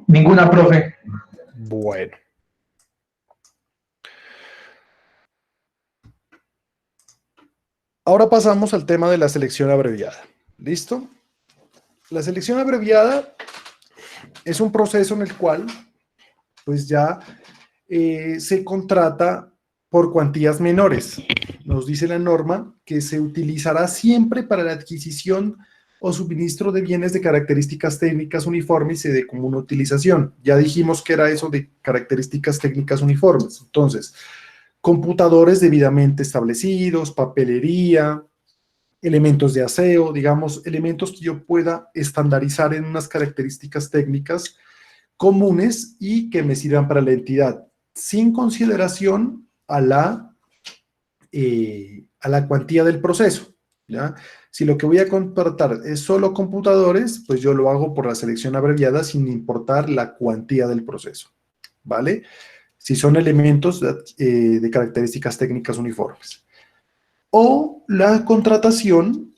Ninguna, profe. Bueno. Ahora pasamos al tema de la selección abreviada. ¿Listo? La selección abreviada es un proceso en el cual pues ya se contrata por cuantías menores. Nos dice la norma que se utilizará siempre para la adquisición o suministro de bienes de características técnicas uniformes y de común utilización. Ya dijimos que era eso de características técnicas uniformes. Entonces, computadores debidamente establecidos, papelería, elementos de aseo, digamos, elementos que yo pueda estandarizar en unas características técnicas comunes y que me sirvan para la entidad, sin consideración a la cuantía del proceso, ¿ya? Si lo que voy a contratar es solo computadores, pues yo lo hago por la selección abreviada sin importar la cuantía del proceso, ¿vale? Si son elementos de características técnicas uniformes. O la contratación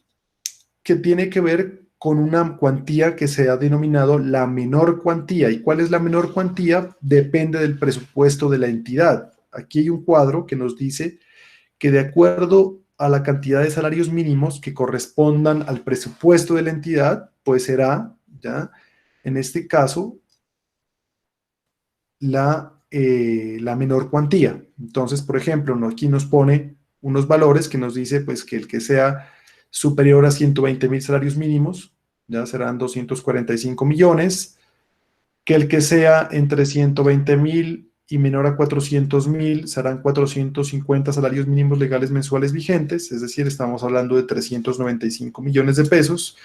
que tiene que ver con una cuantía que se ha denominado la menor cuantía. ¿Y cuál es la menor cuantía? Depende del presupuesto de la entidad. Aquí hay un cuadro que nos dice que de acuerdo a la cantidad de salarios mínimos que correspondan al presupuesto de la entidad, pues será, ya, en este caso, la menor cuantía. Entonces, por ejemplo, aquí nos pone unos valores que nos dice pues que el que sea superior a 120.000 salarios mínimos, ya serán 245 millones, que el que sea entre 120.000 y menor a 400.000 serán 450 salarios mínimos legales mensuales vigentes, es decir, estamos hablando de 395 millones de pesos,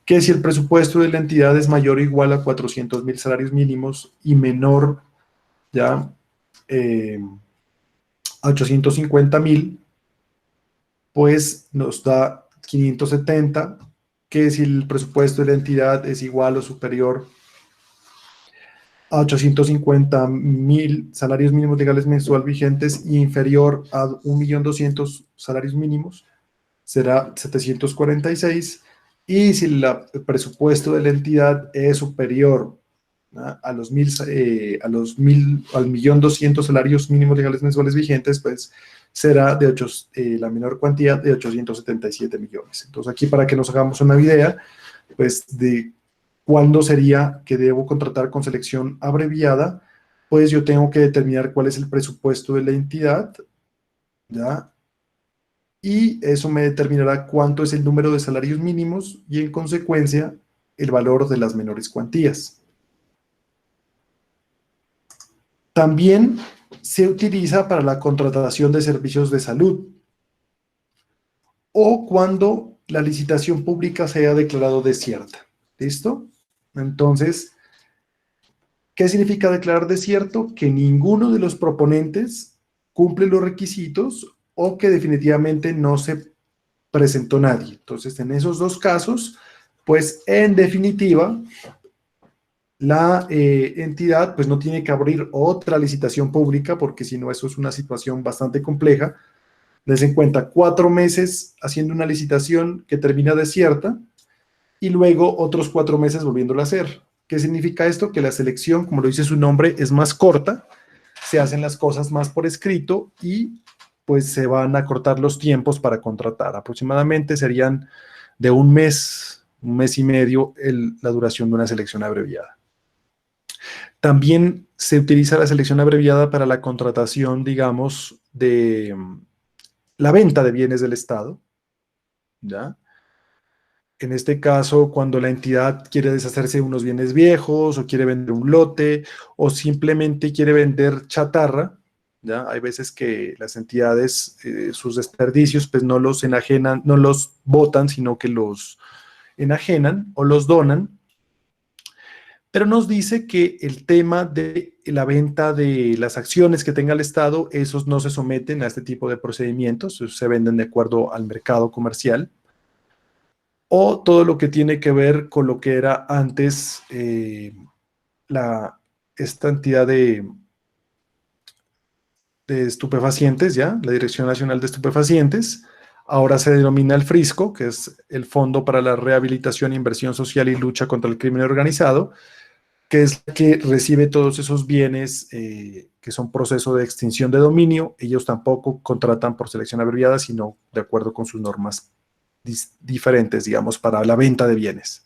que si el presupuesto de la entidad es mayor o igual a 400.000 salarios mínimos y menor ya a 850.000, pues nos da 570, que si el presupuesto de la entidad es igual o superior a 850.000 salarios mínimos legales mensual vigentes y inferior a 1.200.000 salarios mínimos, será 746, y si el presupuesto de la entidad es superior a los al 1.200.000 salarios mínimos legales mensuales vigentes, pues será la menor cuantía de 877 millones. Entonces aquí para que nos hagamos una idea, pues de cuándo sería que debo contratar con selección abreviada, pues yo tengo que determinar cuál es el presupuesto de la entidad, ¿ya? Y eso me determinará cuánto es el número de salarios mínimos y en consecuencia el valor de las menores cuantías. También se utiliza para la contratación de servicios de salud o cuando la licitación pública sea declarado desierta. ¿Listo? Entonces, ¿qué significa declarar desierto? Que ninguno de los proponentes cumple los requisitos o que definitivamente no se presentó nadie. Entonces, en esos dos casos, pues en definitiva, la entidad pues no tiene que abrir otra licitación pública porque si no eso es una situación bastante compleja. Les en cuenta 4 meses haciendo una licitación que termina desierta y luego otros 4 meses volviéndola a hacer. ¿Qué significa esto? Que la selección, como lo dice su nombre, es más corta, se hacen las cosas más por escrito y pues se van a cortar los tiempos para contratar. Aproximadamente serían de un mes y medio la duración de una selección abreviada. También se utiliza la selección abreviada para la contratación, digamos, de la venta de bienes del Estado, ¿ya? En este caso, cuando la entidad quiere deshacerse de unos bienes viejos o quiere vender un lote o simplemente quiere vender chatarra, ¿ya? Hay veces que las entidades, sus desperdicios, pues no los enajenan, no los botan, sino que los enajenan o los donan. Pero nos dice que el tema de la venta de las acciones que tenga el Estado, esos no se someten a este tipo de procedimientos, esos se venden de acuerdo al mercado comercial, o todo lo que tiene que ver con lo que era antes esta entidad de estupefacientes, ¿ya? La Dirección Nacional de Estupefacientes, ahora se denomina el Frisco, que es el Fondo para la Rehabilitación, Inversión Social y Lucha contra el Crimen Organizado, que es la que recibe todos esos bienes que son proceso de extinción de dominio. Ellos tampoco contratan por selección abreviada, sino de acuerdo con sus normas diferentes, digamos, para la venta de bienes.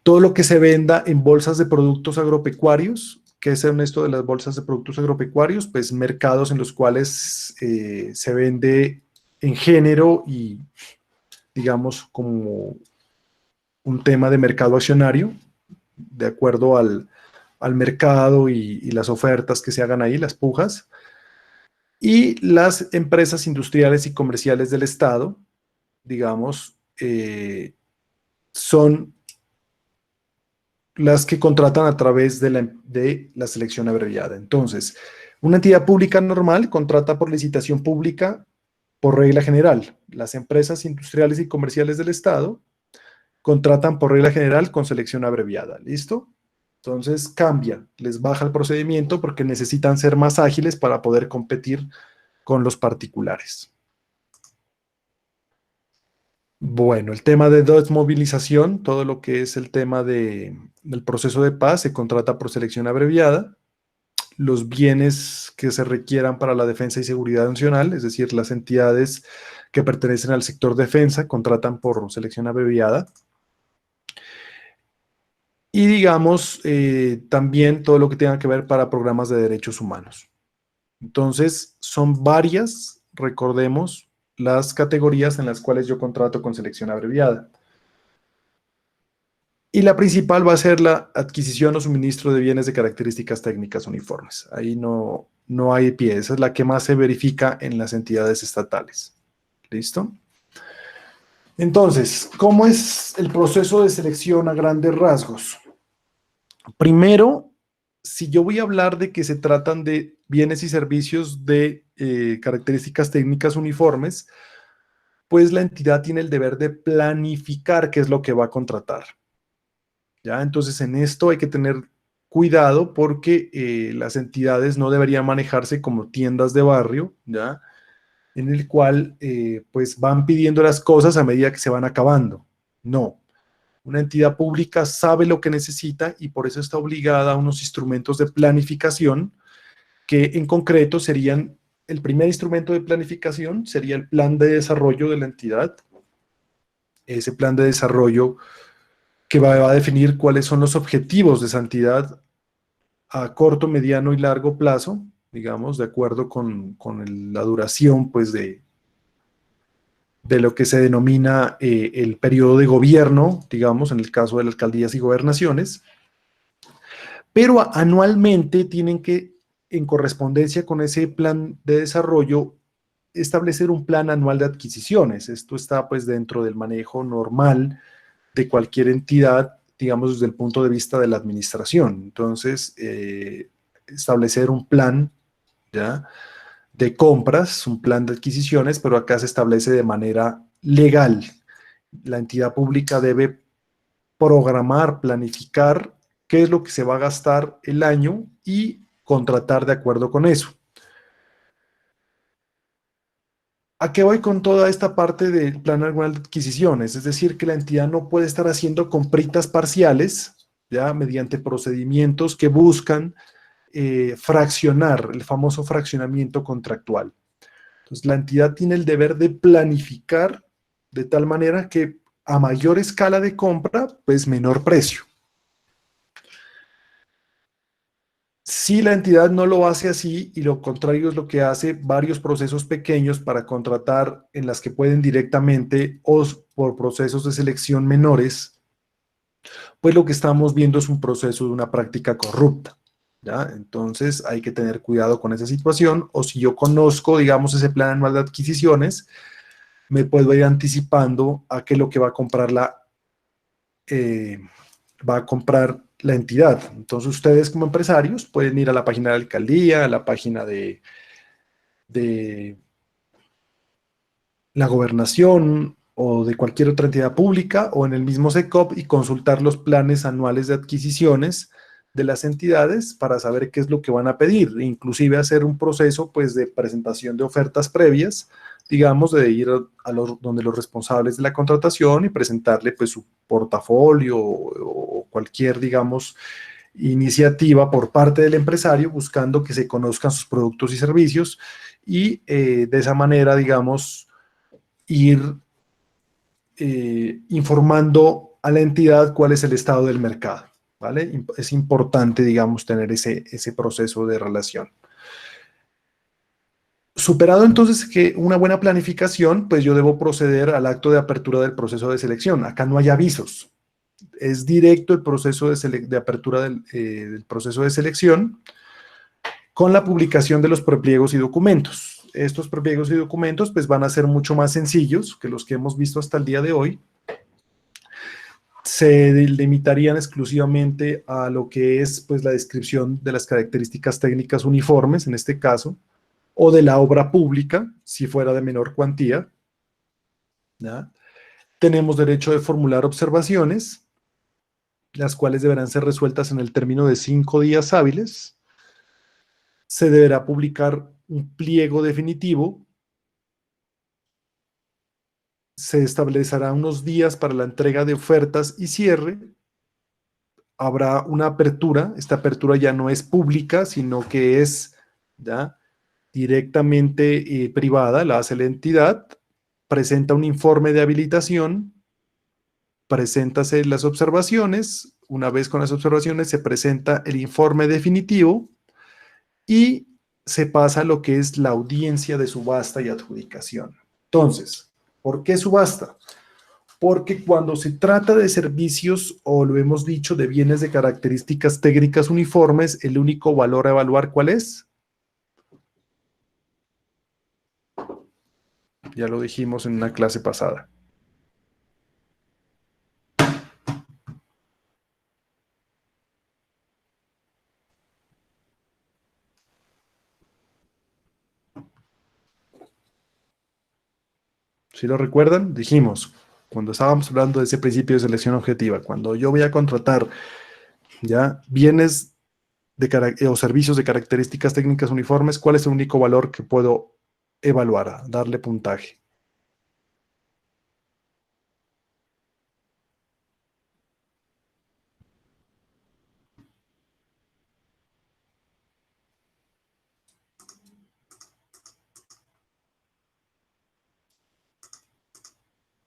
Todo lo que se venda en bolsas de productos agropecuarios. ¿Qué es esto de las bolsas de productos agropecuarios? Pues mercados en los cuales se vende en género y, digamos, como un tema de mercado accionario, de acuerdo al mercado y las ofertas que se hagan ahí, las pujas. Y las empresas industriales y comerciales del Estado, digamos, son las que contratan a través de la selección abreviada. Entonces, una entidad pública normal contrata por licitación pública por regla general. Las empresas industriales y comerciales del Estado contratan por regla general con selección abreviada. ¿Listo? Entonces cambia, les baja el procedimiento porque necesitan ser más ágiles para poder competir con los particulares. Bueno, el tema de desmovilización, todo lo que es el tema del proceso de paz, se contrata por selección abreviada. Los bienes que se requieran para la defensa y seguridad nacional, es decir, las entidades que pertenecen al sector defensa, contratan por selección abreviada. Y digamos, también todo lo que tenga que ver para programas de derechos humanos. Entonces, son varias, recordemos, las categorías en las cuales yo contrato con selección abreviada. Y la principal va a ser la adquisición o suministro de bienes de características técnicas uniformes. Ahí no hay pie, esa es la que más se verifica en las entidades estatales. ¿Listo? Entonces, ¿cómo es el proceso de selección a grandes rasgos? Primero, si yo voy a hablar de que se tratan de bienes y servicios de características técnicas uniformes, pues la entidad tiene el deber de planificar qué es lo que va a contratar. ¿Ya? Entonces, en esto hay que tener cuidado porque las entidades no deberían manejarse como tiendas de barrio, ¿ya? En el cual pues van pidiendo las cosas a medida que se van acabando. No. Una entidad pública sabe lo que necesita y por eso está obligada a unos instrumentos de planificación que en concreto serían, el primer instrumento de planificación sería el plan de desarrollo de la entidad. Ese plan de desarrollo que va a definir cuáles son los objetivos de esa entidad a corto, mediano y largo plazo, digamos, de acuerdo con la duración pues de lo que se denomina el periodo de gobierno, digamos, en el caso de las alcaldías y gobernaciones, pero anualmente tienen que, en correspondencia con ese plan de desarrollo, establecer un plan anual de adquisiciones. Esto está pues dentro del manejo normal de cualquier entidad, digamos, desde el punto de vista de la administración. Entonces, establecer un plan, ¿ya?, de compras, un plan de adquisiciones, pero acá se establece de manera legal. La entidad pública debe programar, planificar qué es lo que se va a gastar el año y contratar de acuerdo con eso. ¿A qué voy con toda esta parte del plan anual de adquisiciones? Es decir, que la entidad no puede estar haciendo compritas parciales, ya mediante procedimientos que buscan fraccionar, el famoso fraccionamiento contractual. Entonces, la entidad tiene el deber de planificar de tal manera que a mayor escala de compra, pues menor precio. Si la entidad no lo hace así y lo contrario es lo que hace varios procesos pequeños para contratar en las que pueden directamente o por procesos de selección menores, pues lo que estamos viendo es un proceso de una práctica corrupta. ¿ya? Entonces hay que tener cuidado con esa situación, o si yo conozco, digamos, ese plan anual de adquisiciones, me puedo ir anticipando a qué es lo que eh, va a comprar la entidad. Entonces ustedes como empresarios pueden ir a la página de la alcaldía, a la página de la gobernación o de cualquier otra entidad pública o en el mismo SECOP y consultar los planes anuales de adquisiciones de las entidades para saber qué es lo que van a pedir, e inclusive hacer un proceso pues de presentación de ofertas previas, digamos, de ir donde los responsables de la contratación y presentarle pues su portafolio o cualquier, digamos, iniciativa por parte del empresario buscando que se conozcan sus productos y servicios y de esa manera, digamos, ir informando a la entidad cuál es el estado del mercado, ¿vale? Es importante, digamos, tener ese proceso de relación. Superado entonces que una buena planificación, pues yo debo proceder al acto de apertura del proceso de selección. Acá no hay avisos. Es directo el proceso de apertura del proceso de selección con la publicación de los prepliegos y documentos. Estos prepliegos y documentos pues van a ser mucho más sencillos que los que hemos visto hasta el día de hoy. Se limitarían exclusivamente a lo que es pues la descripción de las características técnicas uniformes en este caso, o de la obra pública, si fuera de menor cuantía, ¿ya? Tenemos derecho de formular observaciones, las cuales deberán ser resueltas en el término de 5 días hábiles. Se deberá publicar un pliego definitivo. Se establecerá unos días para la entrega de ofertas y cierre. Habrá una apertura. Esta apertura ya no es pública, sino que es, ¿ya?, directamente privada, la hace la entidad, presenta un informe de habilitación, preséntase las observaciones, una vez con las observaciones se presenta el informe definitivo y se pasa a lo que es la audiencia de subasta y adjudicación. Entonces, ¿por qué subasta? Porque cuando se trata de servicios, o lo hemos dicho, de bienes de características técnicas uniformes, el único valor a evaluar, ¿cuál es? Ya lo dijimos en una clase pasada. ¿Sí lo recuerdan? Dijimos, cuando estábamos hablando de ese principio de selección objetiva, cuando yo voy a contratar ya bienes o servicios de características técnicas uniformes, ¿cuál es el único valor que puedo evaluar, darle puntaje?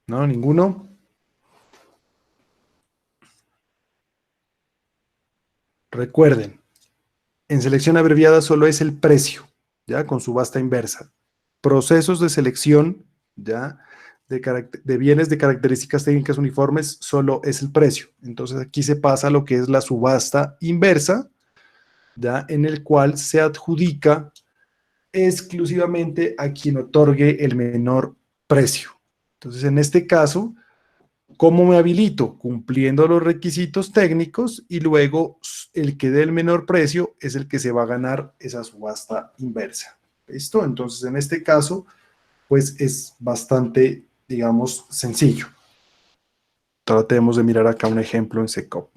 ¿No? ¿Ninguno? Recuerden, en selección abreviada solo es el precio, ¿ya? Con subasta inversa. Procesos de selección, ¿ya? De bienes de características técnicas uniformes, solo es el precio. Entonces aquí se pasa a lo que es la subasta inversa, ¿ya? En el cual se adjudica exclusivamente a quien otorgue el menor precio. Entonces, en este caso, ¿cómo me habilito? Cumpliendo los requisitos técnicos y luego el que dé el menor precio es el que se va a ganar esa subasta inversa. ¿Listo? Entonces, en este caso, pues es bastante, digamos, sencillo. Tratemos de mirar acá un ejemplo en SECOP.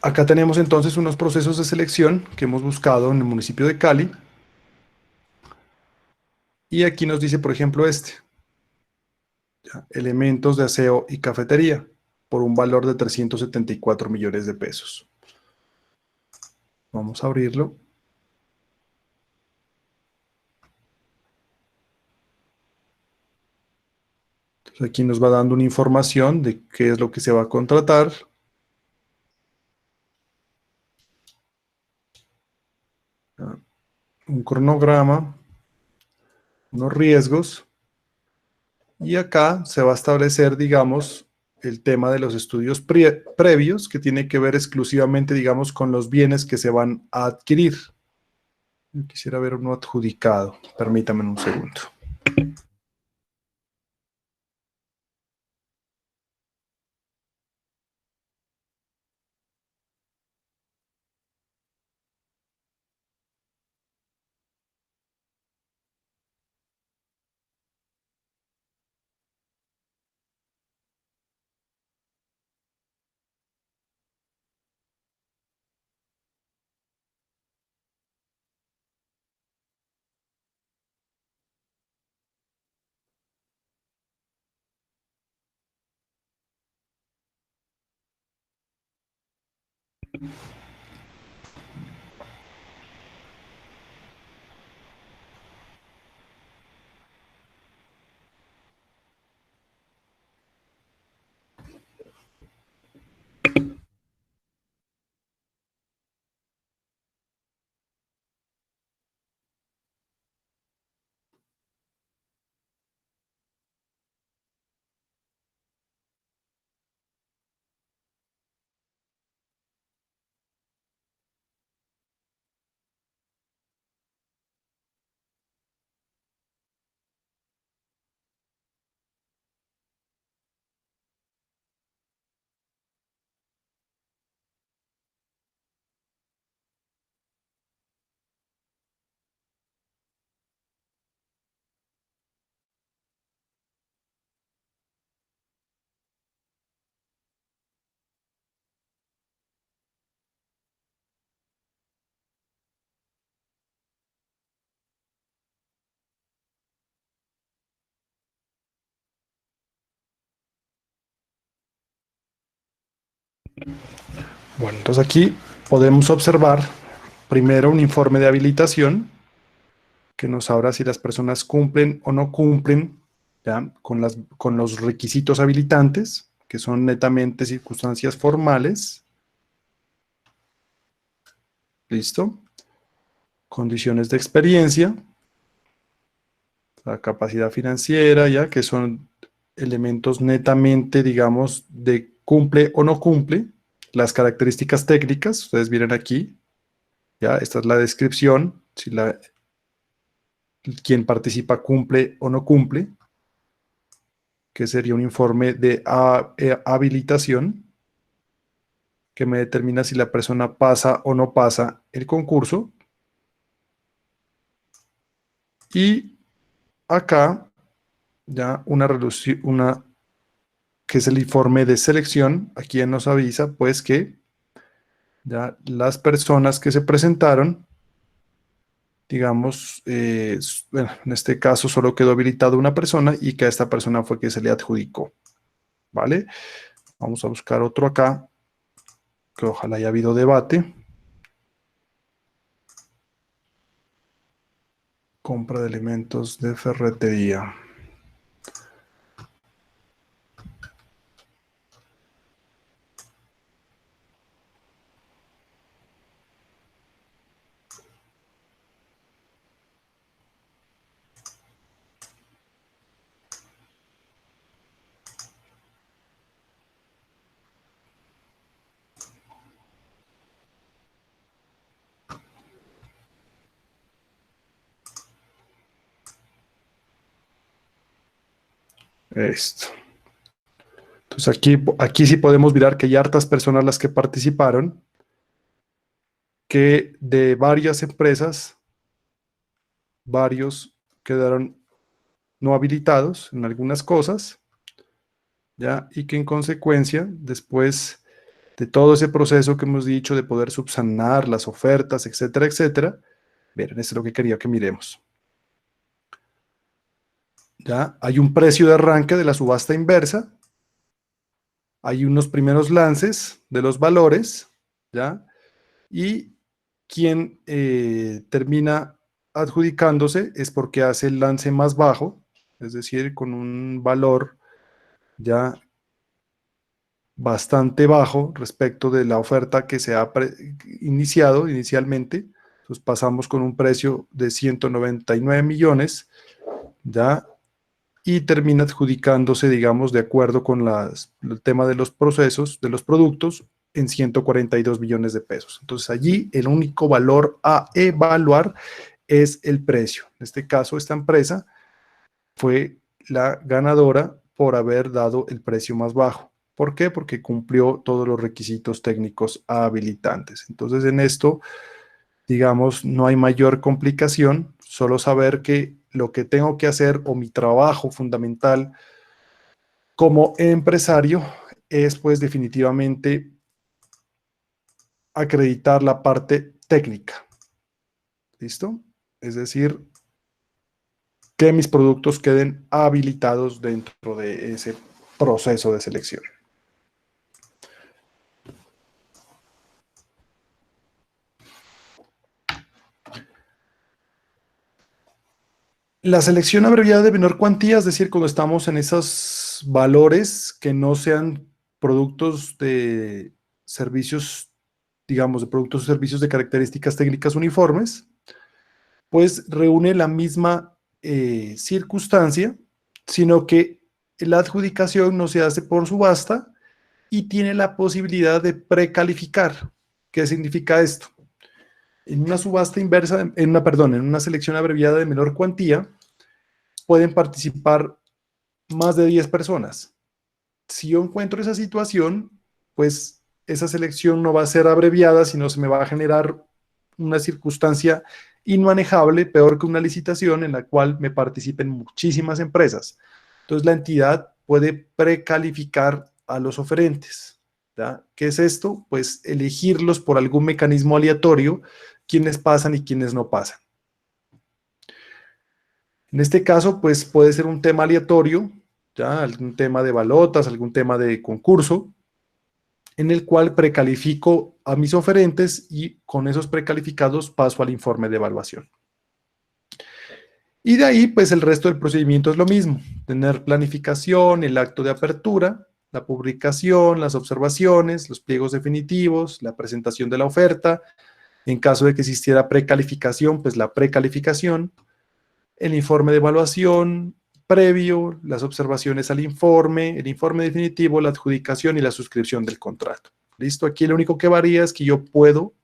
Acá tenemos entonces unos procesos de selección que hemos buscado en el municipio de Cali. Y aquí nos dice, por ejemplo, elementos de aseo y cafetería, por un valor de 374 millones de pesos. Vamos a abrirlo. Entonces aquí nos va dando una información de qué es lo que se va a contratar. Un cronograma, unos riesgos. Y acá se va a establecer, digamos, el tema de los estudios previos, que tiene que ver exclusivamente, digamos, con los bienes que se van a adquirir. Yo quisiera ver uno adjudicado. Permítame un segundo. Bueno, entonces aquí podemos observar primero un informe de habilitación que nos habla si las personas cumplen o no cumplen, ¿ya?, con los requisitos habilitantes, que son netamente circunstancias formales. ¿Listo? Condiciones de experiencia, la capacidad financiera, ya que son elementos netamente, digamos, de cumple o no cumple. Las características técnicas, ustedes miren aquí, ya, esta es la descripción, si quien participa cumple o no cumple, que sería un informe de habilitación, que me determina si la persona pasa o no pasa el concurso. Y acá, ya que es el informe de selección, aquí ya nos avisa pues que ya las personas que se presentaron, digamos, bueno, en este caso solo quedó habilitada una persona y que a esta persona fue que se le adjudicó, ¿vale? Vamos a buscar otro acá, que ojalá haya habido debate. Compra de elementos de ferretería. Esto. Entonces aquí sí podemos mirar que hay hartas personas las que participaron, que de varias empresas, varios quedaron no habilitados en algunas cosas, ¿ya? Y que en consecuencia después de todo ese proceso que hemos dicho de poder subsanar las ofertas, etcétera, etcétera. Miren, esto es lo que quería que miremos. ¿Ya? Hay un precio de arranque de la subasta inversa, hay unos primeros lances de los valores, ¿ya? Y quien termina adjudicándose es porque hace el lance más bajo, es decir, con un valor ya bastante bajo respecto de la oferta que se ha iniciado inicialmente. Entonces pasamos con un precio de 199 millones, ¿ya? Y termina adjudicándose, digamos, de acuerdo con el tema de los procesos, de los productos, en 142 millones de pesos. Entonces allí el único valor a evaluar es el precio. En este caso, esta empresa fue la ganadora por haber dado el precio más bajo. ¿Por qué? Porque cumplió todos los requisitos técnicos habilitantes. Entonces en esto, digamos, no hay mayor complicación, solo saber que lo que tengo que hacer o mi trabajo fundamental como empresario es pues definitivamente acreditar la parte técnica. ¿Listo? Es decir, que mis productos queden habilitados dentro de ese proceso de selección. La selección abreviada de menor cuantía, es decir, cuando estamos en esos valores que no sean productos de servicios, digamos, de productos o servicios de características técnicas uniformes, pues reúne la misma circunstancia, sino que la adjudicación no se hace por subasta y tiene la posibilidad de precalificar. ¿Qué significa esto? En una subasta inversa, en una selección abreviada de menor cuantía, pueden participar más de 10 personas. Si yo encuentro esa situación, pues esa selección no va a ser abreviada, sino se me va a generar una circunstancia inmanejable, peor que una licitación en la cual me participen muchísimas empresas. Entonces la entidad puede precalificar a los oferentes. ¿Ya? ¿Qué es esto? Pues elegirlos por algún mecanismo aleatorio, quienes pasan y quienes no pasan. En este caso, pues puede ser un tema aleatorio, ¿ya? Algún tema de balotas, algún tema de concurso, en el cual precalifico a mis oferentes y con esos precalificados paso al informe de evaluación. Y de ahí, pues el resto del procedimiento es lo mismo, tener planificación, el acto de apertura, la publicación, las observaciones, los pliegos definitivos, la presentación de la oferta, en caso de que existiera precalificación, pues la precalificación, el informe de evaluación previo, las observaciones al informe, el informe definitivo, la adjudicación y la suscripción del contrato. ¿Listo? Aquí lo único que varía es que yo puedo,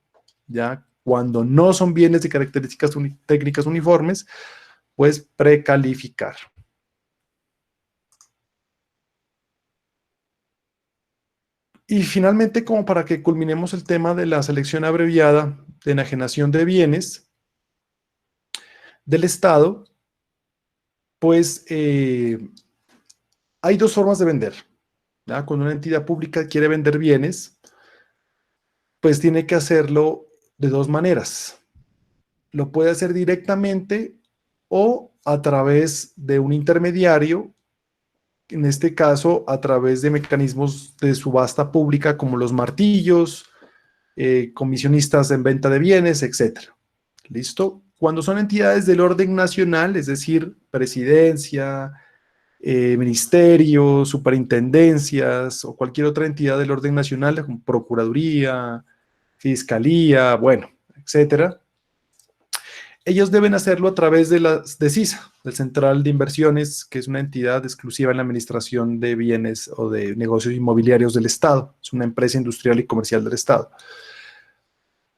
ya cuando no son bienes de características técnicas uniformes, pues precalificar. Y finalmente, como para que culminemos el tema de la selección abreviada de enajenación de bienes del Estado, pues hay dos formas de vender. ¿Ya? Cuando una entidad pública quiere vender bienes, pues tiene que hacerlo de dos maneras. Lo puede hacer directamente o a través de un intermediario, en este caso a través de mecanismos de subasta pública como los martillos, comisionistas en venta de bienes, etc. ¿Listo? Cuando son entidades del orden nacional, es decir, presidencia, ministerios, superintendencias o cualquier otra entidad del orden nacional, como procuraduría, fiscalía, bueno, etcétera, ellos deben hacerlo a través de CISA, del Central de Inversiones, que es una entidad exclusiva en la administración de bienes o de negocios inmobiliarios del Estado. Es una empresa industrial y comercial del Estado.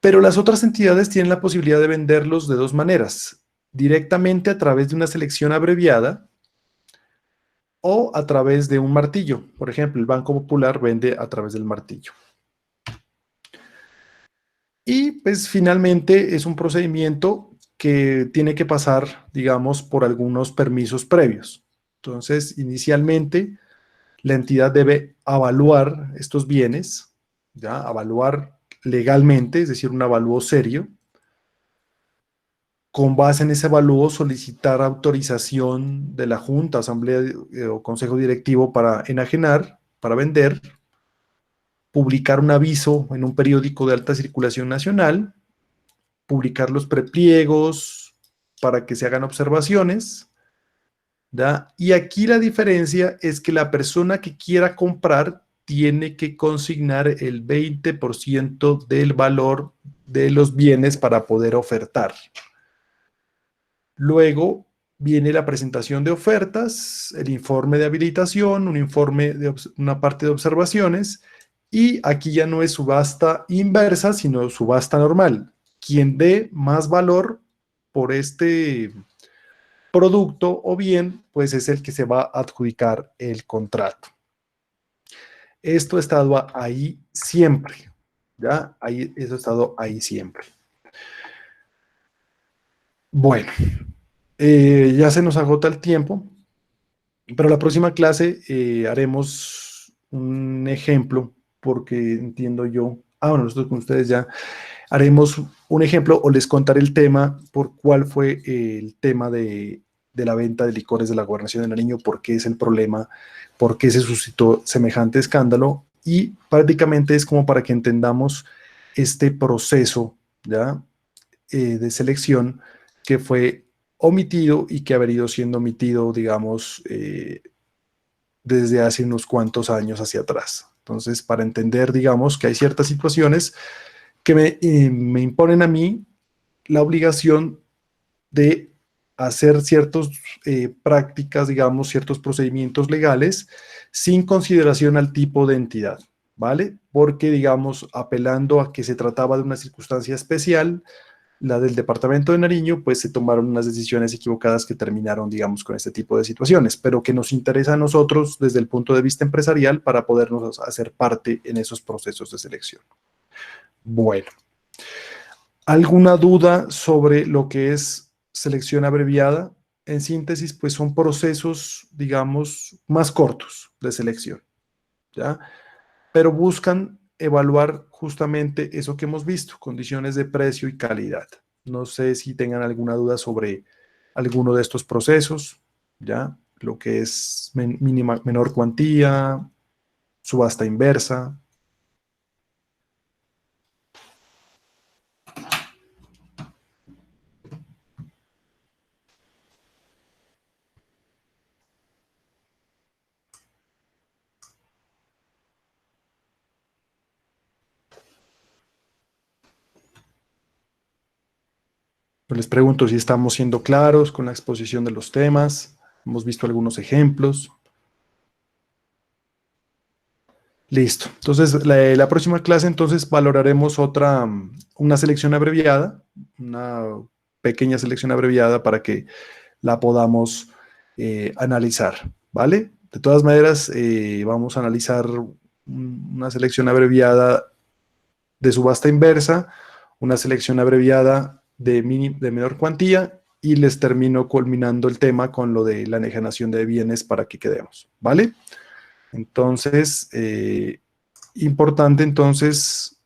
Pero las otras entidades tienen la posibilidad de venderlos de dos maneras: directamente a través de una selección abreviada o a través de un martillo. Por ejemplo, el Banco Popular vende a través del martillo. Y pues finalmente es un procedimiento que tiene que pasar, digamos, por algunos permisos previos. Entonces, inicialmente, la entidad debe evaluar estos bienes, ¿ya? Evaluar legalmente, es decir, un avalúo serio. Con base en ese avalúo, solicitar autorización de la Junta, Asamblea o Consejo Directivo para enajenar, para vender, publicar un aviso en un periódico de alta circulación nacional, publicar los prepliegos para que se hagan observaciones, ¿ya? Y aquí la diferencia es que la persona que quiera comprar tiene que consignar el 20% del valor de los bienes para poder ofertar. Luego viene la presentación de ofertas, el informe de habilitación, un informe de una parte de observaciones, y aquí ya no es subasta inversa, sino subasta normal. Quien dé más valor por este producto o bien, pues es el que se va a adjudicar el contrato. Esto ha estado ahí siempre, ¿ya? Eso ha estado ahí siempre. Bueno, ya se nos agota el tiempo, pero la próxima clase haremos un ejemplo, porque entiendo yo, bueno, nosotros con ustedes ya haremos un ejemplo o les contaré el tema por cuál fue el tema de la venta de licores de la Gobernación de Nariño, por qué es el problema, por qué se suscitó semejante escándalo, y prácticamente es como para que entendamos este proceso, ¿ya? De selección que fue omitido y que ha venido siendo omitido, digamos, desde hace unos cuantos años hacia atrás. Entonces, para entender, digamos, que hay ciertas situaciones que me imponen a mí la obligación de hacer ciertas prácticas, digamos, ciertos procedimientos legales sin consideración al tipo de entidad, ¿vale? Porque, digamos, apelando a que se trataba de una circunstancia especial, la del departamento de Nariño, pues se tomaron unas decisiones equivocadas que terminaron, digamos, con este tipo de situaciones, pero que nos interesa a nosotros desde el punto de vista empresarial para podernos hacer parte en esos procesos de selección. Bueno, ¿alguna duda sobre lo que es selección abreviada? En síntesis, pues son procesos, digamos, más cortos de selección, ¿ya? Pero buscan evaluar justamente eso que hemos visto, condiciones de precio y calidad. No sé si tengan alguna duda sobre alguno de estos procesos, ¿ya? Lo que es mínima, menor cuantía, subasta inversa. Pues les pregunto si estamos siendo claros con la exposición de los temas. Hemos visto algunos ejemplos. Listo. Entonces, la próxima clase, entonces, valoraremos una selección abreviada, una pequeña selección abreviada para que la podamos analizar, ¿vale? De todas maneras, vamos a analizar una selección abreviada de subasta inversa, una selección abreviada de menor cuantía y les termino culminando el tema con lo de la enajenación de bienes para que quedemos, ¿vale? Entonces, importante entonces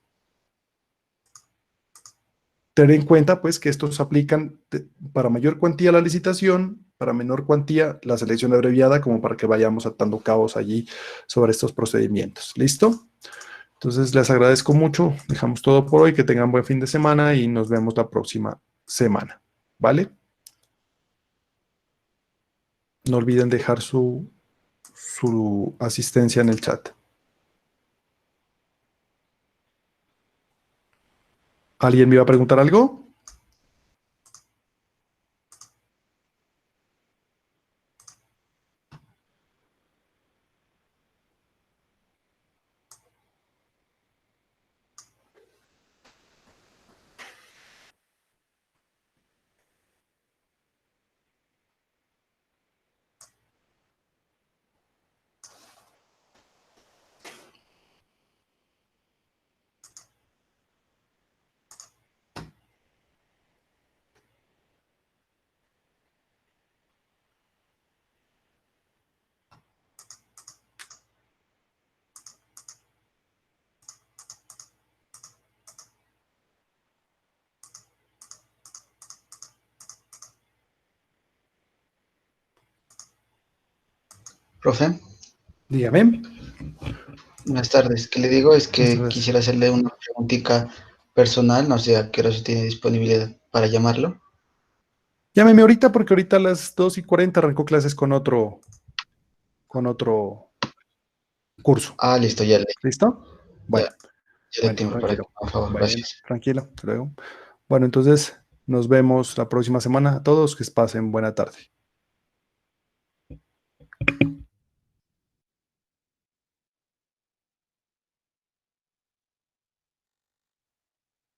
tener en cuenta pues que estos aplican para mayor cuantía la licitación, para menor cuantía la selección abreviada, como para que vayamos atando cabos allí sobre estos procedimientos. ¿Listo? Entonces les agradezco mucho, dejamos todo por hoy, que tengan buen fin de semana y nos vemos la próxima semana. ¿Vale? No olviden dejar su asistencia en el chat. ¿Alguien me iba a preguntar algo? Profe, Dígame. buenas tardes. ¿Qué le digo? Es que Muchas quisiera hacerle una preguntita personal, no sé a qué hora se tiene disponibilidad para llamarlo. Llámeme ahorita porque ahorita a las 2:40 arrancó clases con otro curso. Ah, listo, ya le, ¿Listo? ya, Bueno, ya le bueno, tengo para que, tranquilo. por favor, Bueno, gracias. tranquilo. Hasta luego. Bueno, entonces nos vemos la próxima semana. A todos que pasen buena tarde.